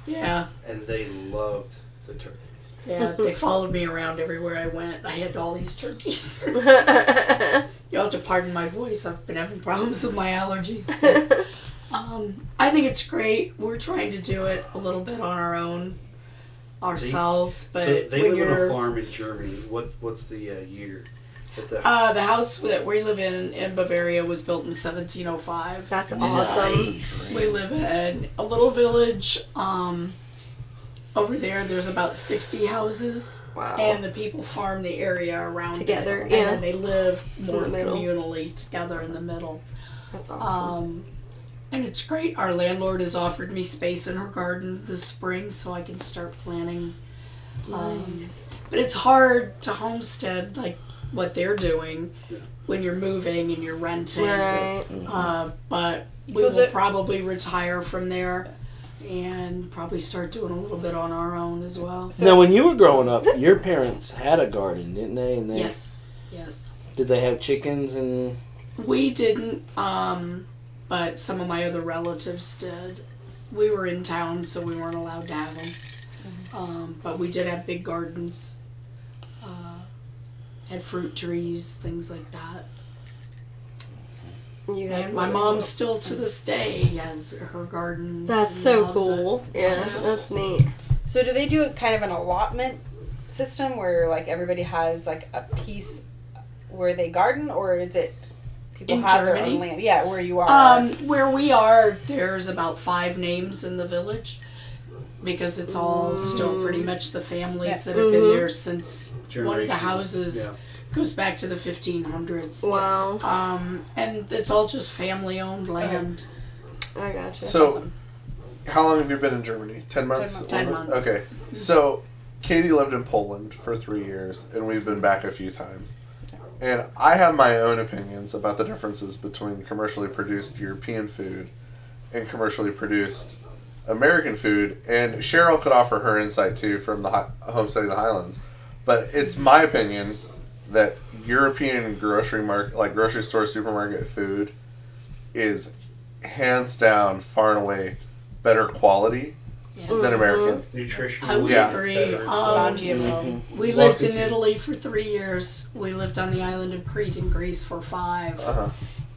Yeah. And they loved the turkeys. Yeah, they followed me around everywhere I went. I had all these turkeys. You'll have to pardon my voice. I've been having problems with my allergies. But, I think it's great. We're trying to do it a little bit on our own, ourselves. But so they when live on you're a farm in Germany. What's the year? the house that we live in Bavaria was built in 1705. That's awesome. We live in a little village. Over there's about 60 houses. Wow. And the people farm the area around Together, it. yeah. And then they live more In the middle. communally together in the middle. That's awesome. And it's great. Our landlord has offered me space in her garden this spring so I can start planting. Nice. But it's hard to homestead like what they're doing when you're moving and you're renting. Right. But we will probably retire from there and probably start doing a little bit on our own as well. So now, when you were growing up, your parents had a garden, didn't they? And Yes. Did they have chickens and? We didn't, but some of my other relatives did. We were in town, so we weren't allowed to have them. But we did have big gardens. Had fruit trees, things like that. And my mom still to this day has her gardens. That's so cool. Yeah, that's neat. So do they do kind of an allotment system where like everybody has like a piece where they garden, or is it people have their own land? Yeah, where you are. Where we are, there's about 5 names in the village because it's all still pretty much the families that have been there since one of the houses goes back to the 1500s. Wow. And it's all just family-owned land. I gotcha. So, how long have you been in Germany? 10 months? 10 months. Okay. So, Katie lived in Poland for 3 years, and we've been back a few times. And I have my own opinions about the differences between commercially produced European food and commercially produced American food. And Cheryl could offer her insight, too, from the Homestead of the Highlands. But it's my opinion that European grocery store, supermarket food is hands down, far and away, better quality than American. Nutrition. I would agree. Non-GMO. We lived in Italy for 3 years. We lived on the island of Crete in Greece for 5.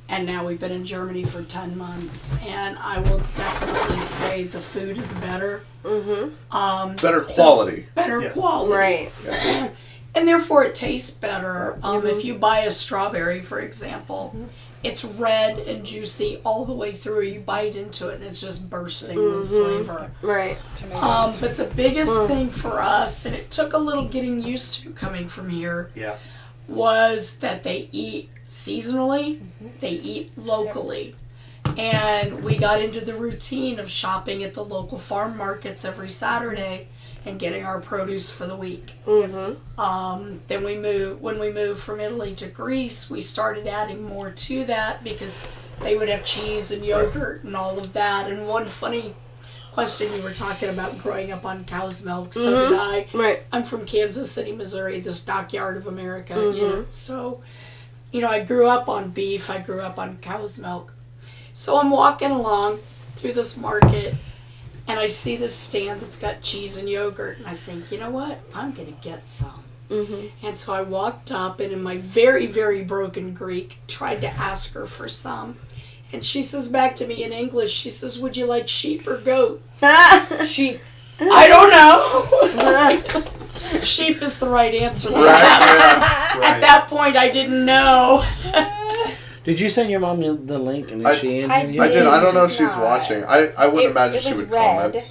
And now we've been in Germany for 10 months. And I will definitely say the food is better. Better quality. Better quality. Right. Yeah. And therefore it tastes better. If you buy a strawberry, for example, it's red and juicy all the way through. You bite into it and it's just bursting with flavor. Right. But the biggest thing for us, and it took a little getting used to coming from here, was that they eat seasonally, they eat locally. And we got into the routine of shopping at the local farm markets every Saturday and getting our produce for the week. Then when we moved from Italy to Greece, we started adding more to that because they would have cheese and yogurt and all of that. And one funny question, you were talking about growing up on cow's milk, so did I. Right. I'm from Kansas City, Missouri, the stockyard of America, you know. So, I grew up on beef, I grew up on cow's milk. So I'm walking along through this market, and I see this stand that's got cheese and yogurt, and I think, you know what? I'm going to get some. And so I walked up, and in my very, very broken Greek, tried to ask her for some. And she says back to me in English, she says, would you like sheep or goat? Sheep. I don't know. Sheep is the right answer. At that point, I didn't know. Did you send your mom the link and is she in I here? I did. I don't know if She's she's not. watching. I would imagine she was would red.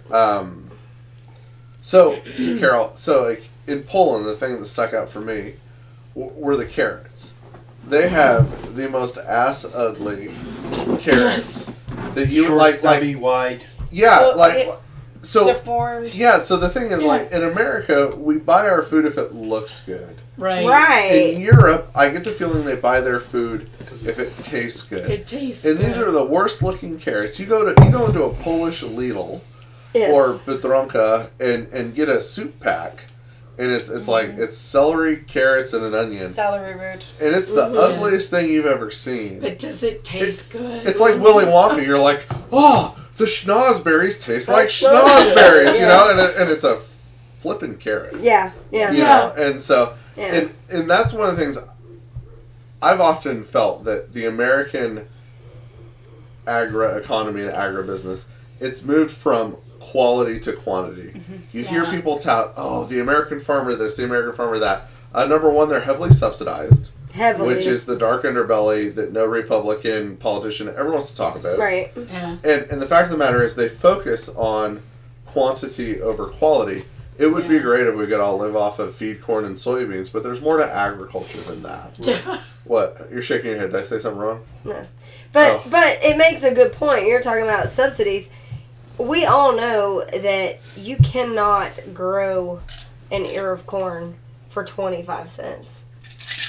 comment. So, Carol, in Poland, the thing that stuck out for me were the carrots. They have the most ass-ugly carrots that you Short, like. stubby, wide. Yeah, Well, so deformed. Yeah, so the thing is, like, in America, we buy our food if it looks good. Right. In Europe, I get the feeling they buy their food if it tastes good. It tastes and good. These are the worst looking carrots. You go into a Polish Lidl Yes. or Biedronka and get a soup pack, and it's like it's celery, carrots, and an onion. Celery root. And it's the ugliest thing you've ever seen. But does it taste good? It's like Willy Wonka. You're like, oh, the schnozberries taste like schnozberries, you know, and it's a flippin' carrot. Yeah. You know, and so, and that's one of the things I've often felt, that the American agri-economy and agribusiness, it's moved from quality to quantity. You hear people tout, oh, the American farmer this, the American farmer that. Number one, they're heavily subsidized. Which is the dark underbelly that no Republican politician ever wants to talk about. Right. Yeah. And the fact of the matter is, they focus on quantity over quality. It would be great if we could all live off of feed corn and soybeans, but there's more to agriculture than that. Yeah. What? You're shaking your head. Did I say something wrong? No. But it makes a good point. You're talking about subsidies. We all know that you cannot grow an ear of corn for 25 cents.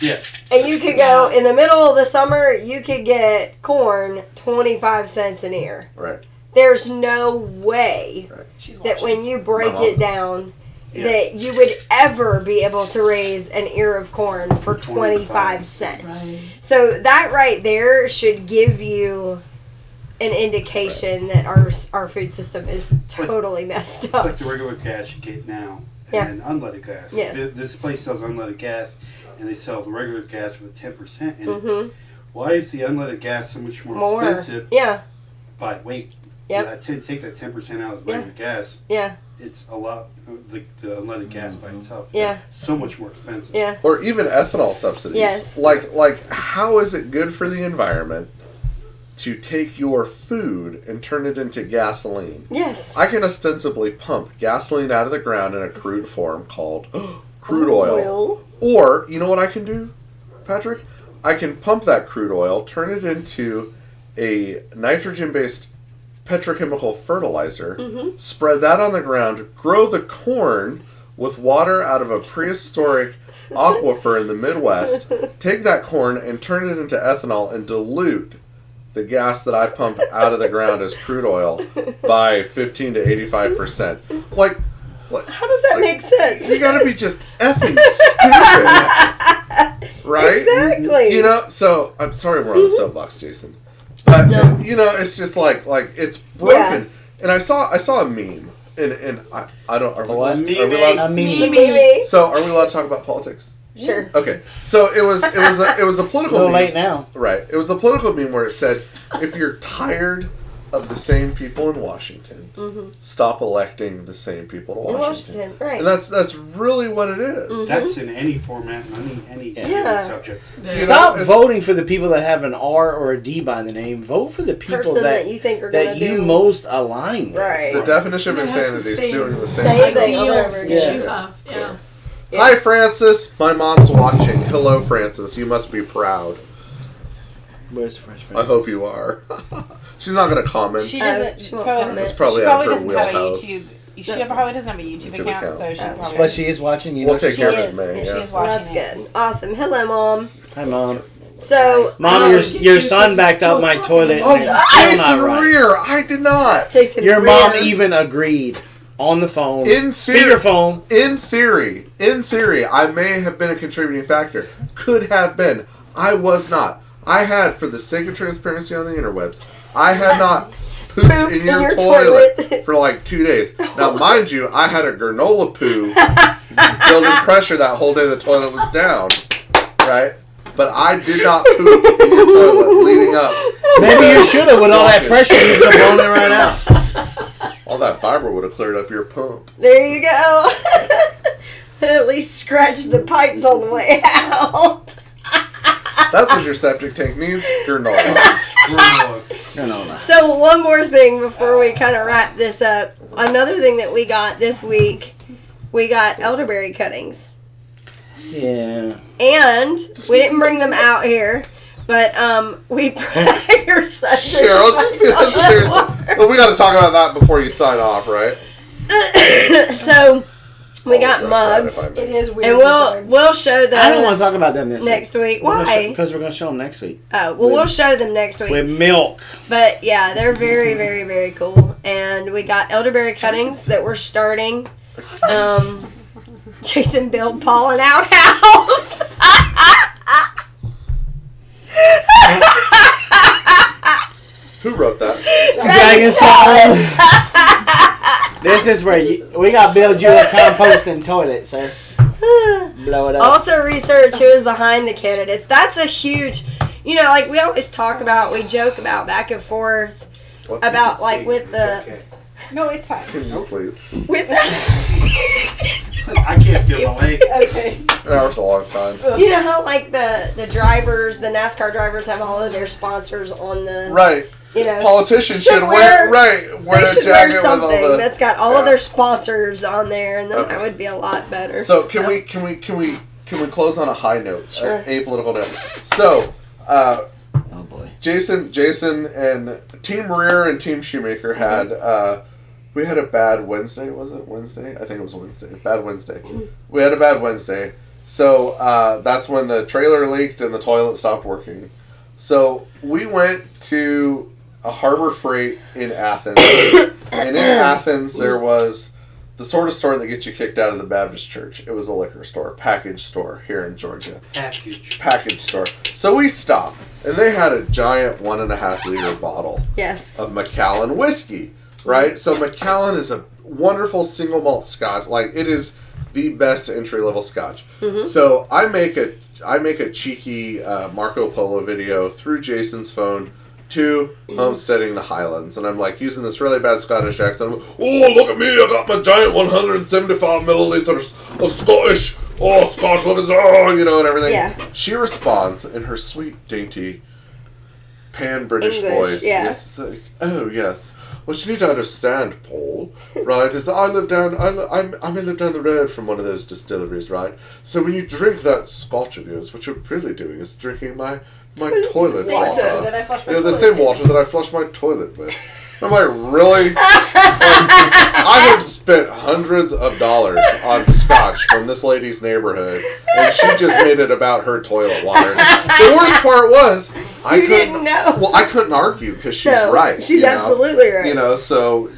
Yeah. And you could go in the middle of the summer, you could get corn 25 cents an ear. Right. There's no way She's that when you break it down, Yeah. that you would ever be able to raise an ear of corn for 25 cents. Right. So that right there should give you an indication that our food system is totally messed It's up. like the regular gas you get now, and Yeah. then unleaded gas. Yes. This place sells unleaded gas, and they sell the regular gas with a 10% in it. Mm-hmm. Why is the unleaded gas so much more More. expensive Yeah. by weight? Yep. Take that 10% out of the regular gas. Yeah. It's a lot. The unleaded gas by itself. Yeah. So much more expensive. Yeah. Or even ethanol subsidies. Yes. Like how is it good for the environment to take your food and turn it into gasoline? Yes. I can ostensibly pump gasoline out of the ground in a crude form called crude oil. Or, you know what I can do, Patrick? I can pump that crude oil, turn it into a nitrogen-based petrochemical fertilizer, spread that on the ground, grow the corn with water out of a prehistoric aquifer in the Midwest, take that corn and turn it into ethanol and dilute the gas that I pump out of the ground as crude oil by 15 to 85%. Like How does that make sense? you gotta be just effing stupid. Right? Exactly. You know, so I'm sorry we're on the soapbox, Jason. But you know, it's just like it's broken. Yeah. And I saw a meme, and I don't. Are we allowed? Maybe. So are we allowed to talk about politics? Sure. Okay. So it was a political A little meme. late now. Right. It was a political meme where it said, if you're tired of the same people in Washington, stop electing the same people to Washington. Right. And that's really what it is. That's in any format, any subject. Stop voting for the people that have an R or a D by the name. Vote for the people Person that you think are that gonna you do most align with. Right. The definition of It has insanity the is same- doing the Same same thing thing. over and Ideals over that again. you have. Yeah. Hi, Francis. My mom's watching. Hello, Francis. You must be proud. Where's Fresh I hope you are. She's not going to comment. She doesn't. she won't probably comment. doesn't, It's probably she out probably of her doesn't have a wheelhouse. YouTube. She probably doesn't have a YouTube account, so she probably. But she is watching. You We'll know, take She care of is. it, May. She Yeah. is Well, watching. that's it. good. Awesome. Hello, Mom. Hi, Mom. So, Mom, your son backed out my toilet. Oh, and it's still Jason not right. Rear! I did not. Jason, Your mom Rear. even agreed on the phone. In theory, speakerphone. in theory, I may have been a contributing factor. Could have been. I was not. I had, for the sake of transparency on the interwebs, I had not pooped in your toilet for like 2 days. Now, mind you, I had a granola poo building pressure that whole day the toilet was down. Right? But I did not poop in your toilet leading up. Maybe you should have with all that pressure. You could have blown it right out. All that fiber would have cleared up your pump. There you go. At least scratch the pipes on the way out. That's what your septic tank needs. Granola. So one more thing before we kind of wrap this up. Another thing that we got this week, we got elderberry cuttings. Yeah. And we didn't bring them out here, but we your son. Cheryl, just seriously. Well, we got to talk about that before you sign off, right? So we got mugs, It It is weird. and we'll show those. I don't want to talk about them this next week. We're Why? Because we're going to show them next week. Oh, well, we'll show them next week. With milk. But yeah, they're very, very, very cool. And we got elderberry cuttings that we're starting. Jason built Paul an outhouse. Who wrote that? Dragon's Tower. This is where we got to build you a composting toilet, sir. Blow it up. Also research who is behind the candidates. That's a huge, like we always talk about, we joke about back and forth What? about like with the, Okay. No, it's fine. Can you please? with the, I can't feel my legs. okay. An hour's a long time. You know how like the drivers, the NASCAR drivers have all of their sponsors on the, Right. Politicians should wear they a should jacket wear with all something the. that's got all of yeah. their sponsors on there, and then Okay. that would be a lot better. So can we close on a high note? Sure. Apolitical note. So, Oh, boy. Jason, and Team Rear and Team Shoemaker had we had a bad Wednesday. Was it Wednesday? I think it was Wednesday. Bad Wednesday. We had a bad Wednesday. So that's when the trailer leaked and the toilet stopped working. So we went to a Harbor Freight in Athens, and in Athens there was the sort of store that gets you kicked out of the Baptist church. It was a liquor store, package store here in Georgia. Package store. So we stopped, and they had a giant 1.5 liter bottle Yes. of Macallan whiskey, right? So Macallan is a wonderful single malt scotch. Like, it is the best entry level scotch. So I make a cheeky Marco Polo video through Jason's phone to homesteading the Highlands, and I'm like using this really bad Scottish accent. I'm, oh, look at me! I got my giant 175 milliliters of Scotch Livingston, and everything. Yeah. She responds in her sweet, dainty, pan-British English, voice. yeah. Yes, like, oh yes. What you need to understand, Paul, right, is that I may live down the road from one of those distilleries, right? So when you drink that Scotch of yours, what you're really doing is drinking my toilet Same water. water that I flush my The toilet same with. water that I flush my toilet with. I'm like, really? I have spent hundreds of dollars on scotch from this lady's neighborhood, and she just made it about her toilet water. The worst part was, I didn't know. Well, I couldn't argue because she's No, right. she's absolutely right. So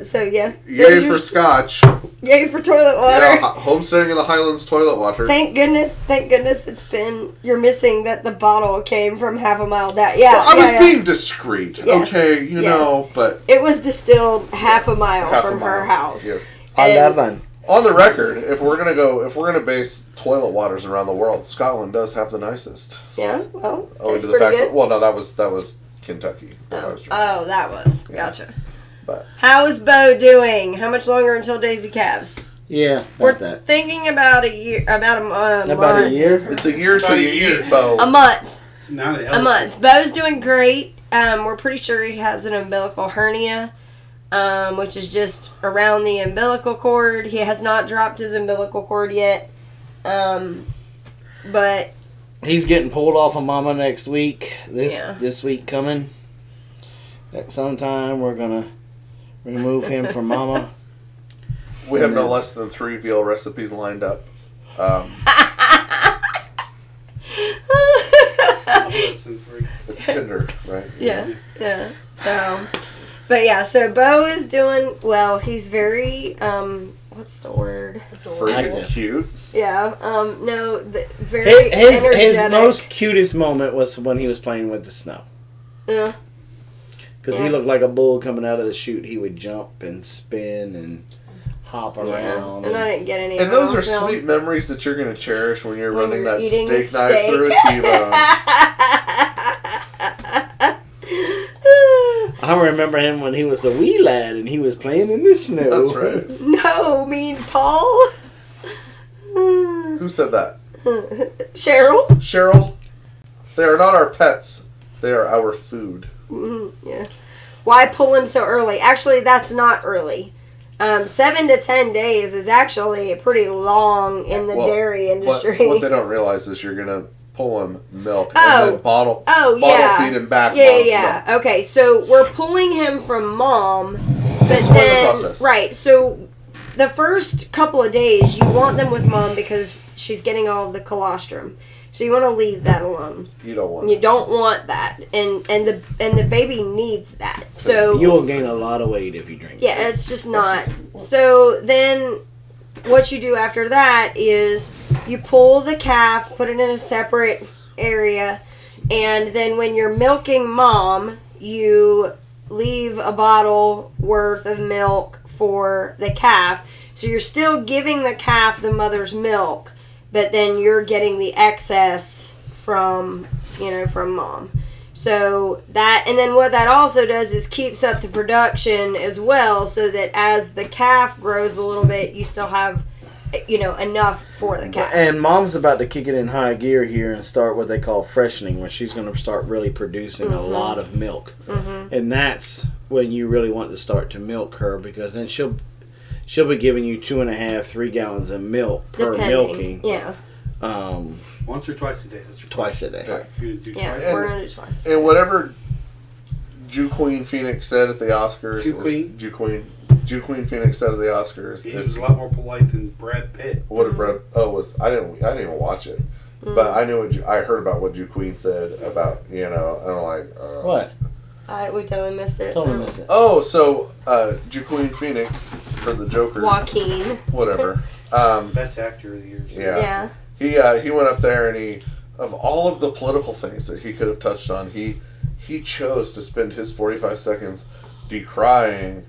So yeah. yay for scotch. Yay for toilet water. Homesteading in the Highlands toilet water. Thank goodness you're missing that the bottle came from half a mile down. Yeah. Well, I was being discreet, Yes, okay, you know, but It was distilled half a mile half a from mile. her house. Yes. I And- love it. On the record, if we're gonna base toilet waters around the world, Scotland does have the nicest. Yeah, well, Owing that's to the pretty fact good. that, well, no, that was Kentucky. that I was drinking. Oh, that was. Yeah. Gotcha. But How is Bo doing? How much longer until Daisy calves? Yeah, We're about that. thinking about a year, about a month. About a year? it's a year till About a you year. eat, Bo. A month. Not an A month. Bo's doing great. We're pretty sure he has an umbilical hernia, which is just around the umbilical cord. He has not dropped his umbilical cord yet, but He's getting pulled off of Mama next week. Yeah. This week coming. At some time, we're gonna remove him from Mama. We have no less than 3 veal recipes lined up. It's Tinder, right? yeah. So, but yeah, so Bo is doing well. He's very what's the word? Freaking cute. Yeah. No, very His energetic. most cutest moment was when he was playing with the snow. Yeah. Because he looked like a bull coming out of the chute. He would jump and spin and hop around. And I didn't get any. And those are film. sweet memories that you're going to cherish when you're When running you're that eating steak the knife steak. through a T-bone. I remember him when he was a wee lad and he was playing in the snow. That's right. No, mean Paul. Who said that? Cheryl. Cheryl? They are not our pets. They are our food. Yeah. Why pull him so early? Actually, that's not early. 7 to 10 days is actually pretty long in the dairy industry. What they don't realize is you're going to pull him milk Oh. and then bottle yeah. feed him back. Yeah, mom's yeah. milk. Okay, so we're pulling him from mom But Explain the then, process. right, so the first couple of days, you want them with mom because she's getting all of the colostrum. So you want to leave that alone. You don't want. You don't want that, and the baby needs that. So You will gain a lot of weight if you drink. yeah, it's just not. So then, what you do after that is you pull the calf, put it in a separate area, and then when you're milking mom, you leave a bottle worth of milk for the calf. So you're still giving the calf the mother's milk, but then you're getting the excess from mom. So that, and then what that also does is keeps up the production as well, so that as the calf grows a little bit, you still have, enough for the calf. And mom's about to kick it in high gear here and start what they call freshening, where she's going to start really producing a lot of milk. Mm-hmm. And that's when you really want to start to milk her, because then she'll be giving you 2.5, 3 gallons of milk per milking. Yeah. Once or twice a day. That's your Twice a day. Twice. You do Yeah, twice. we're going to do twice. And whatever Jew Queen Phoenix said at the Oscars. Jew Queen Phoenix said at the Oscars. He was a lot more polite than Brad Pitt. What did Brad? I didn't even watch it, but I knew I heard about what Jew Queen said about and I'm like What? We totally missed it. Totally missed it. Oh, so Jew Queen Phoenix for the Joker. Joaquin. Whatever. Best actor of the year. Yeah. He went up there and of all of the political things that he could have touched on, he chose to spend his 45 seconds decrying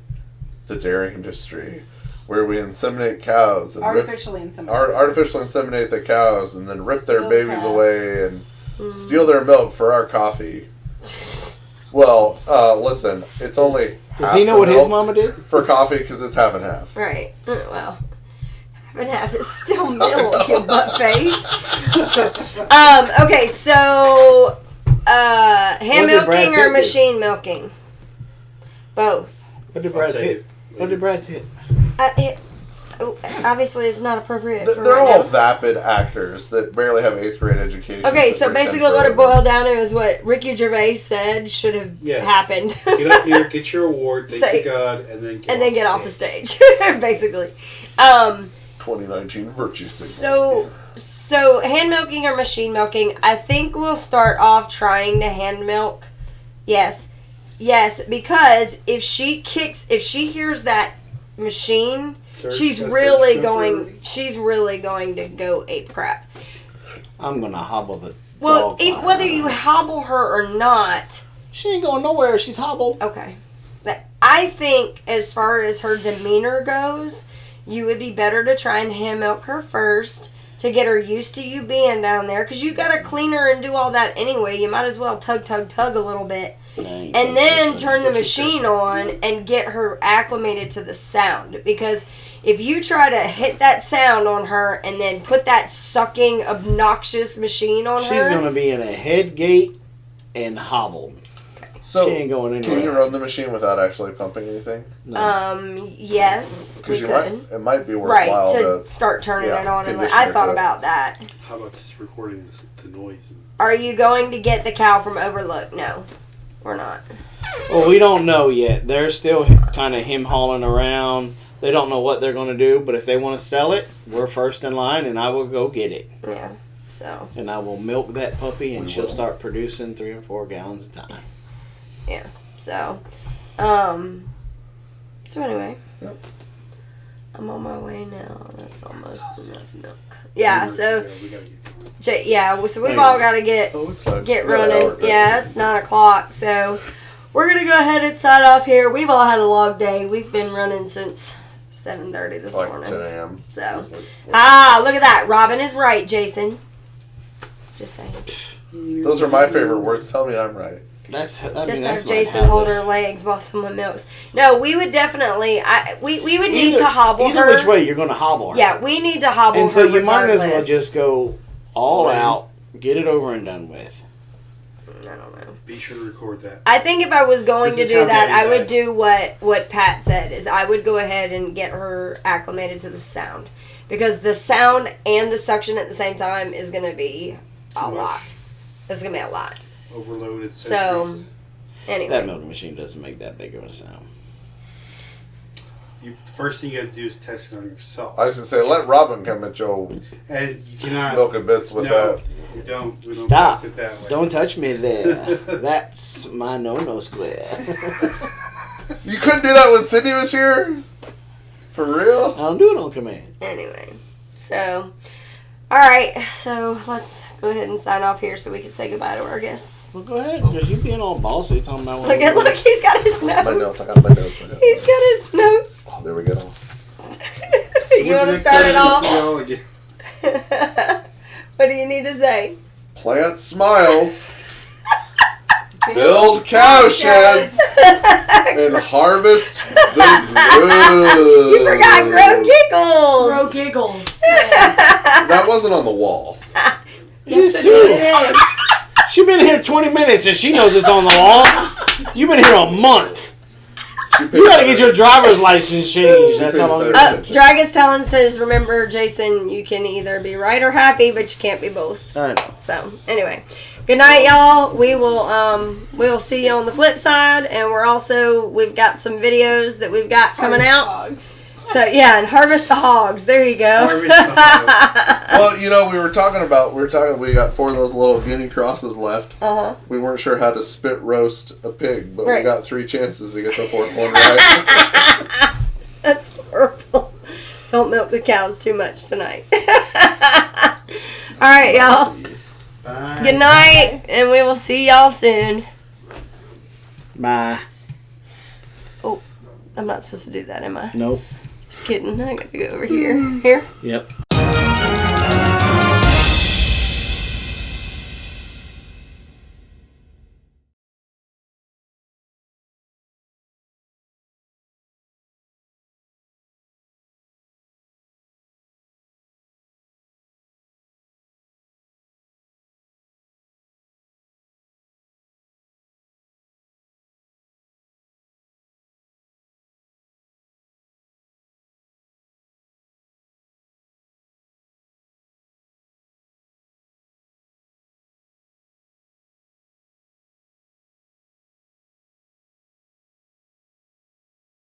the dairy industry, where we inseminate cows and Artificially inseminate the cows and then rip their Steal babies calf. away and steal their milk for our coffee. Well, listen, it's only Does he know what his mama did? for coffee because it's half and half. Right. Well, half and half is still milk, you butt face. Okay, so hand What did Brad milking Pitt or do? machine milking? Both. What did Brad Pitt? What did Brad Pitt? Obviously, it's not appropriate for They're right all now. vapid actors that barely have 8th grade education. Okay, that so pretend basically for what a it boiled down to is what Ricky Gervais said should have Yes. happened. Get up here, get your award, thank Say- you God, and then get off the stage, basically. 2019 virtue signal. So hand milking or machine milking, I think we'll start off trying to hand milk. Yes, because if she hears that machine, she's really going to go ape crap. I'm gonna hobble the Well, dog fire whether around. you hobble her or not, She ain't going nowhere. She's hobbled. okay. I think as far as her demeanor goes, you would be better to try and hand milk her first to get her used to you being down there, because you got to clean her and do all that anyway. You might as well tug a little bit. And then turn the machine on and get her acclimated to the sound. Because if you try to hit that sound on her and then put that sucking, obnoxious machine on her... She's going to be in a head gate and hobbled. So, she ain't going anywhere. Can you run the machine without actually pumping anything? Yes, we could. It might be worthwhile to start turning it on. And condition I her thought to it. about that. How about just recording the noise? Are you going to get the cow from Overlook? No, we're not. Well, we don't know yet. They're still kind of him-hauling around. They don't know what they're going to do, but if they want to sell it, we're first in line, and I will go get it. Yeah, so. And I will milk that puppy, and she'll start producing 3 or 4 gallons a time. Yeah, so. So anyway. Yep. I'm on my way now. That's almost enough milk. Yeah, so. We gotta get going. Yeah, so we've all got to get It's like get we got an hour running. to Yeah, it's 9 o'clock, so we're gonna go ahead and sign off here. We've all had a long day. We've been running since 7:30 this like morning. 10 a.m. So, It's like, look at that. Robyn is right, Jason. Just saying. those are my favorite words. Tell me I'm right. That's Just my have Jason habit. hold her legs while someone milks. No, we would definitely. We would need to hobble either her. which way, you're going to hobble her. Yeah, we need to hobble her. And so you might as well regardless. just go all out, get it over and done with. I don't know. Be sure to record that. I think if I was going This to is do how that, Daddy I would died. do what Pat said, is I would go ahead and get her acclimated to the sound. Because the sound and the suction at the same time is going to be a Too much. lot. It's going to be a lot. Overloaded. So, anyway. That milking machine doesn't make that big of a sound. the first thing you got to do is test it on yourself. I was gonna say, let Robyn come at Joe And you cannot. milk and bits with No, that. we don't Stop. test it that way. Don't touch me there. That's my no-no square. You couldn't do that when Sydney was here? For real? I don't do it on command. Anyway, so, all right, so let's go ahead and sign off here so we can say goodbye to our guests. Well, go ahead, because you being all bossy talking about what Look, he's got his notes. My notes. I got my notes. He's got his notes. Oh, there we go. You want to start it off? Y'all again. What do you need to say? Plant smiles. Build cow sheds. And harvest the good. You forgot Grow Giggles. Grow giggles. That wasn't on the wall. Yes, Yes, too. it is. She's been here 20 minutes and she knows it's on the wall. You've been here a month. You gotta get your driver's license changed. That's how long Dragon's Talon says, remember, Jason, you can either be right or happy, but you can't be both. I know. So, anyway. Good night, y'all. We will see you on the flip side, and we've got some videos that we've got coming out. Hogs. So yeah, and harvest the hogs. There you go. Harvest the hogs. Well, we got 4 of those little guinea crosses left. Uh-huh. We weren't sure how to spit roast a pig, but we Right. got 3 chances to get the 4th one right. That's horrible. Don't milk the cows too much tonight. All right, y'all. Bye. Good night, and we will see y'all soon. Bye. Oh, I'm not supposed to do that, am I? Nope. Just kidding. I gotta go over here. Here. Yep.